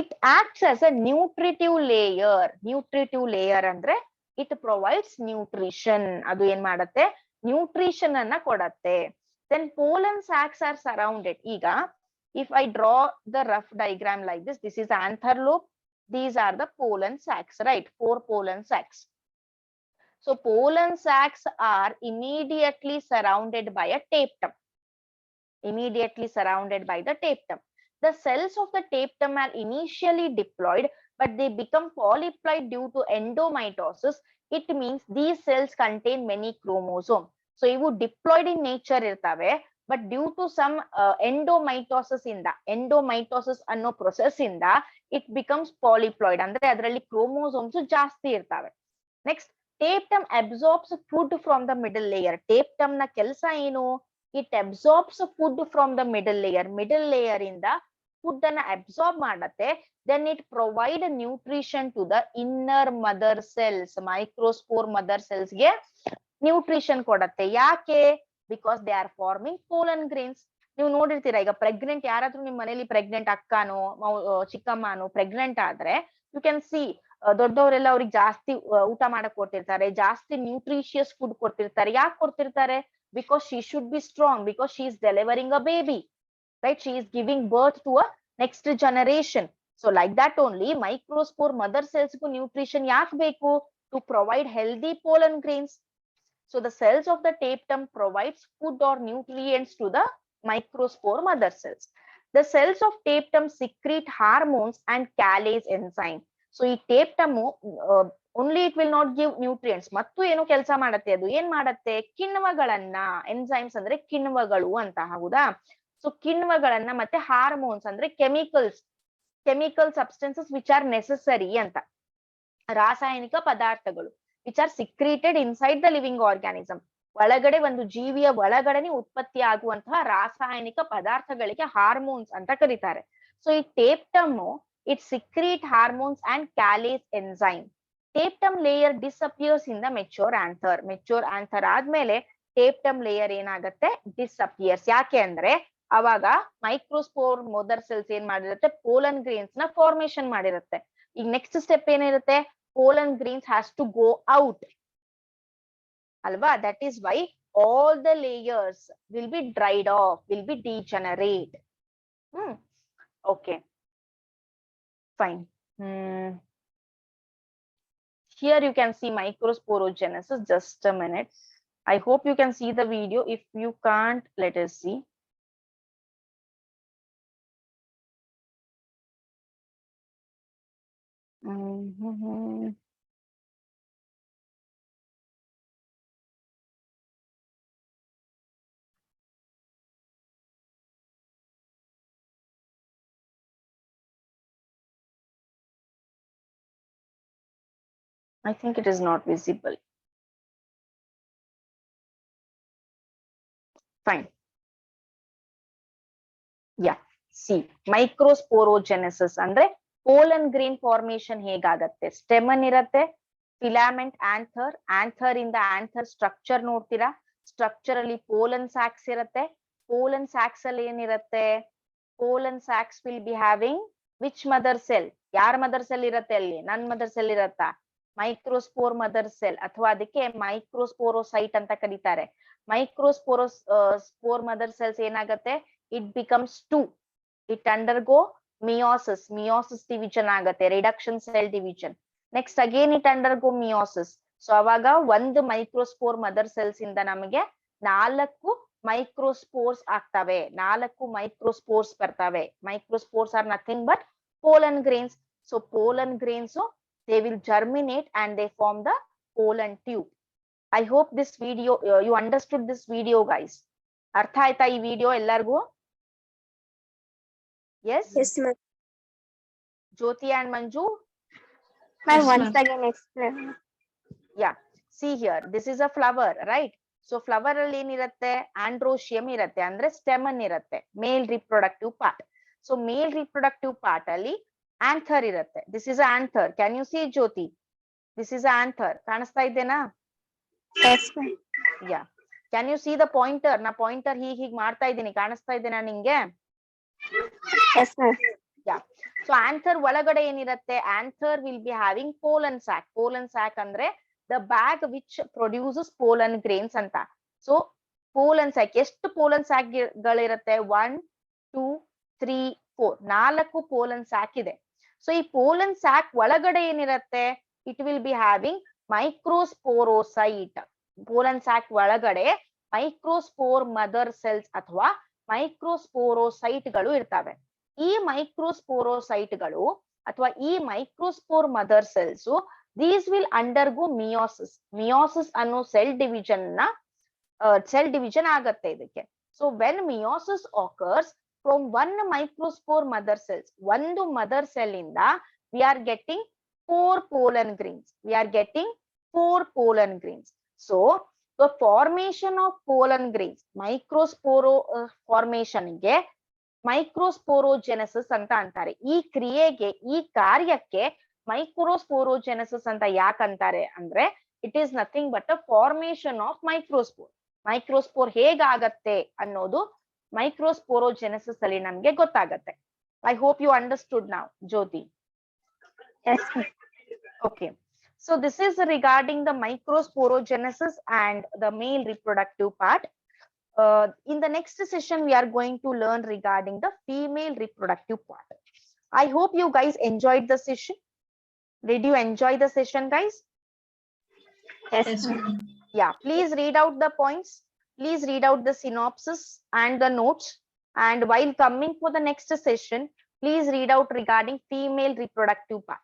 It acts as a nutritive layer. Nutritive layer ಅಂದ್ರೆ ಇಟ್ ಪ್ರೊವೈಡ್ಸ್ ನ್ಯೂಟ್ರಿಷನ್. ಅದು ಏನ್ ಮಾಡತ್ತೆ, ನ್ಯೂಟ್ರಿಷನ್ ಅನ್ನ ಕೊಡತ್ತೆ. Then pollen sacs are surrounded. ಈಗ if I draw the rough diagram like this, this is anther lobe, these are the pollen sacs, right? 4 pollen sacs. So pollen sacs are immediately surrounded by a tapetum. Immediately surrounded by the tapetum. The cells of the tapetum are initially diploid, but they become polyploid due to endomitosis. It means these cells contain many chromosomes. So ivu diploid in nature irtave, but due to some endomitosis ಅನ್ನೋ process ಇಂದ it becomes polyploid. ಅಂದ್ರೆ ಅದರಲ್ಲಿ chromosomes ಜಾಸ್ತಿ ಇರ್ತವೆ. Next, tapetum absorbs food from the middle layer. tapetum ನ ಕೆಲಸ ಏನು? it absorbs food from the middle layer. middle layer ಇಂದ food ಅನ್ನ absorb ಮಾಡತ್ತೆ. then it provide nutrition to the inner mother cells. microspore mother cells ಗೆ nutrition ಕೊಡತ್ತೆ. ಯಾಕೆ? Because they are farming pollen grains. ನೀವು ನೋಡಿರ್ತೀರಾ, ಈಗ ಪ್ರೆಗ್ನೆಂಟ್ ಯಾರಾದ್ರೂ ನಿಮ್ ಮನೇಲಿ ಪ್ರೆಗ್ನೆಂಟ್ ಅಕ್ಕನೋ ಚಿಕ್ಕಮ್ಮನೋ ಪ್ರೆಗ್ನೆಂಟ್ ಆದ್ರೆ ಯು ಕ್ಯಾನ್ ಸಿ ದೊಡ್ಡವರೆಲ್ಲ ಅವ್ರಿಗೆ ಜಾಸ್ತಿ ಊಟ ಮಾಡಕ್ ಕೊಟ್ಟಿರ್ತಾರೆ, ಜಾಸ್ತಿ ನ್ಯೂಟ್ರಿಷಿಯಸ್ ಫುಡ್ ಕೊಟ್ಟಿರ್ತಾರೆ. ಯಾಕೆ ಕೊಡ್ತಿರ್ತಾರೆ? Because she should be strong, because she is delivering a baby, right? She is giving birth to a next generation. So like that only microspore mother ಸೆಲ್ಸ್ಗೂ ನ್ಯೂಟ್ರಿಷನ್ ಯಾಕೆ ಬೇಕು? To provide healthy pollen grains. So the cells of the tapetum provides food or nutrients to the microspore mother cells. The cells of tapetum secrete hormones and callase enzyme. So ಈ tapetum only it will not give nutrients. ಮತ್ತು ಏನು ಕೆಲಸ ಮಾಡತ್ತೆ? ಅದು ಏನ್ ಮಾಡತ್ತೆ? ಕಿಣ್ವಗಳನ್ನ, enzymes ಅಂದ್ರೆ ಕಿಣ್ವಗಳು ಅಂತ, ಹೌದಾ? ಸೊ ಕಿಣ್ವಗಳನ್ನ ಮತ್ತೆ ಹಾರ್ಮೋನ್ಸ್ ಅಂದ್ರೆ chemical substances which are necessary ಅಂತ, ರಾಸಾಯನಿಕ ಪದಾರ್ಥಗಳು which are secreted inside the living organism. ಒಳಗಡೆ ಒಂದು ಜೀವಿಯ ಒಳಗಡೆನೆ ಉತ್ಪತ್ತಿ ಆಗುವಂತಹ ರಾಸಾಯನಿಕ ಪದಾರ್ಥಗಳಿಗೆ ಹಾರ್ಮೋನ್ಸ್ ಅಂತ ಕರೀತಾರೆ. ಸೊ ಈ tapetum it secrete hormones and callase enzyme. Tapetum layer disappears in the mature anther. Mature anther ಆದ್ಮೇಲೆ ಟೇಪ್ಟಮ್ ಲೇಯರ್ ಏನಾಗುತ್ತೆ? ಡಿಸ್ಅಪಿಯರ್ಸ್. ಯಾಕೆ ಅಂದ್ರೆ ಅವಾಗ ಮೈಕ್ರೋಸ್ಪೋರ್ ಮದರ್ ಸೆಲ್ಸ್ ಏನ್ ಮಾಡಿರುತ್ತೆ? ಪೋಲನ್ ಗ್ರೇನ್ಸ್ ನ ಫಾರ್ಮೇಶನ್ ಮಾಡಿರುತ್ತೆ. ಈಗ ನೆಕ್ಸ್ಟ್ ಸ್ಟೆಪ್ ಏನಿರುತ್ತೆ? pollen grains has to go out, alva. That is why all the layers will be dried off, will be degenerate. Okay, fine. Here you can see microsporogenesis. Just a minute. I hope you can see the video. If you can't, let us see. I think it is not visible. Fine. Yeah. See, microsporogenesis ಅಂದ್ರೆ pollen grain formation ಹೇಗಾಗತ್ತೆ? Stamen ಇರತ್ತೆ, filament anther, anther ಇಂದ anther structure ನೋಡ್ತೀರಾ. Structure ಅಲ್ಲಿ pollen sacs ಇರತ್ತೆ. Pollen sacs ಅಲ್ಲಿ ಏನಿರತ್ತೆ? Pollen sacs will be having which mother cell? ಯಾರ ಮದರ್ ಸೆಲ್ ಇರತ್ತೆ ಅಲ್ಲಿ? ನನ್ ಮದರ್ ಸೆಲ್ ಇರತ್ತಾ? ಮೈಕ್ರೋಸ್ಪೋರ್ ಮದರ್ ಸೆಲ್, ಅಥವಾ ಅದಕ್ಕೆ ಮೈಕ್ರೋಸ್ಪೋರೋಸೈಟ್ ಅಂತ ಕರೀತಾರೆ. ಸ್ಪೋರ್ ಮದರ್ ಸೆಲ್ಸ್ ಏನಾಗತ್ತೆ? It becomes 2. It undergo meiosis division ಆಗತ್ತೆ, reduction cell division. Next again it undergo meiosis. So ಅವಾಗ ಒಂದು ಮೈಕ್ರೋಸ್ಪೋರ್ ಮದರ್ ಸೆಲ್ಸ್ ಇಂದ ನಮಗೆ 4 ಮೈಕ್ರೋಸ್ಪೋರ್ಸ್ ಆಗ್ತವೆ, 4 ಮೈಕ್ರೋಸ್ಪೋರ್ಸ್ ಬರ್ತವೆ. Microspores are nothing but pollen grains. So pollen grains, they will germinate and they form the pollen tube. I hope this video you understood this video, guys. ಅರ್ಥ ಆಯ್ತಾ ಈ video ಎಲ್ಲರಿಗೂ? Yes? Yes, ma'am. Jyoti and Manju? Ma'am, Yes, once ma'am. again explain. Yeah. See here, this is a flower, right? So flower ಅಲ್ಲಿ ಏನಿರುತ್ತೆ? Androecium ಇರುತ್ತೆ, ಅಂದ್ರೆ stamen ಇರುತ್ತೆ, male reproductive part. So male reproductive part ಅಲ್ಲಿ anther ಇರುತ್ತೆ. This is anther. Can you see Jyothi? This is anther. ಕಾಣಿಸ್ತಾ ಇದೆನಾ? Yes, ma'am. Yeah. Can you see the pointer? ನಾ ಪಾಯಿಂಟರ್ ಹೀಗ್ ಮಾಡ್ತಾ ಇದ್ದೀನಿ, ಕಾಣಿಸ್ತಾ ಇದೆನಾ ನಿಂಗೆ? Yes, ma'am. ಯಾ. ಸೊ ಆಂಥರ್ ಒಳಗಡೆ ಏನಿರುತ್ತೆ? Anther will be having pollen sac. Pollen sac ಅಂದ್ರೆ the bag which produces pollen grains ಅಂತ. ಸೊ ಪೋಲನ್ ಸ್ಯಾಕ್, ಎಷ್ಟು ಪೋಲನ್ ಸ್ಯಾಕ್ ಗಳಿರುತ್ತೆ? 1 2 3 4, 4 ಪೋಲನ್ ಸ್ಯಾಕ್ ಇದೆ. ಸೊ ಈ ಪೋಲನ್ ಸ್ಯಾಕ್ ಒಳಗಡೆ ಏನಿರುತ್ತೆ? It will be having microsporocyte. Pollen sac ಒಳಗಡೆ microspore mother cells ಅಥವಾ ಮೈಕ್ರೋಸ್ಪೋರೋಸೈಟ್ ಗಳು ಇರ್ತವೆ. ಈ ಮೈಕ್ರೋಸ್ಪೋರೋಸೈಟ್ ಗಳು ಅಥವಾ ಈ microspore mother cells these will undergo meiosis. Meiosis ಅನ್ನೋ ಸೆಲ್ ಡಿವಿಷನ್ ಆಗತ್ತೆ ಇದಕ್ಕೆ. So when meiosis occurs from one microspore mother cells, ಒಂದು ಮದರ್ ಸೆಲ್ ಇಂದ we are getting 4 pollen grains. We are getting 4 pollen grains. So the formation of pollen grains, microsporo formation ಗೆ ಮೈಕ್ರೋಸ್ಪೋರೋಜೆನೆಸಿಸ್ ಅಂತ ಅಂತಾರೆ. ಈ ಕ್ರಿಯೆಗೆ, ಈ ಕಾರ್ಯಕ್ಕೆ ಮೈಕ್ರೋಸ್ಪೋರೋಜೆನೆಸಿಸ್ ಅಂತ ಯಾಕಂತಾರೆ ಅಂದ್ರೆ it is nothing but a formation of microspore. Microspore ಹೇಗಾಗತ್ತೆ ಅನ್ನೋದು ಮೈಕ್ರೋಸ್ಪೋರೋಜೆನೆಸಿಸ್ ಅಲ್ಲಿ ನಮ್ಗೆ ಗೊತ್ತಾಗತ್ತೆ. ಐ ಹೋಪ್ ಯು ಅಂಡರ್ಸ್ಟುಡ್ ನಾವ್, ಜ್ಯೋತಿ. Yes, ma'am. Okay, so this is regarding the microsporogenesis and the male reproductive part. In the next session, we are going to learn regarding the female reproductive part. I hope you guys enjoyed the session. Did you enjoy the session, guys? Yes, Yes, ma'am. ma'am. Yeah, please read out the points. Please read out the synopsis and the notes. And while coming for the next session, please read out regarding female reproductive part.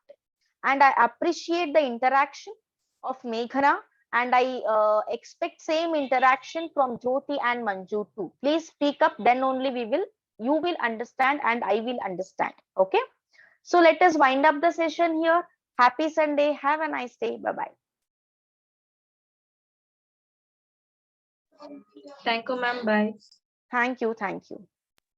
And I appreciate the interaction of Meghana, and I expect same interaction from Jyoti and Manju too. Please speak up, then only you will understand and I will understand. Okay. So let us wind up the session here. Happy Sunday. Have a nice day. Bye-bye. Thank you, ma'am. Bye. Thank you. Thank you.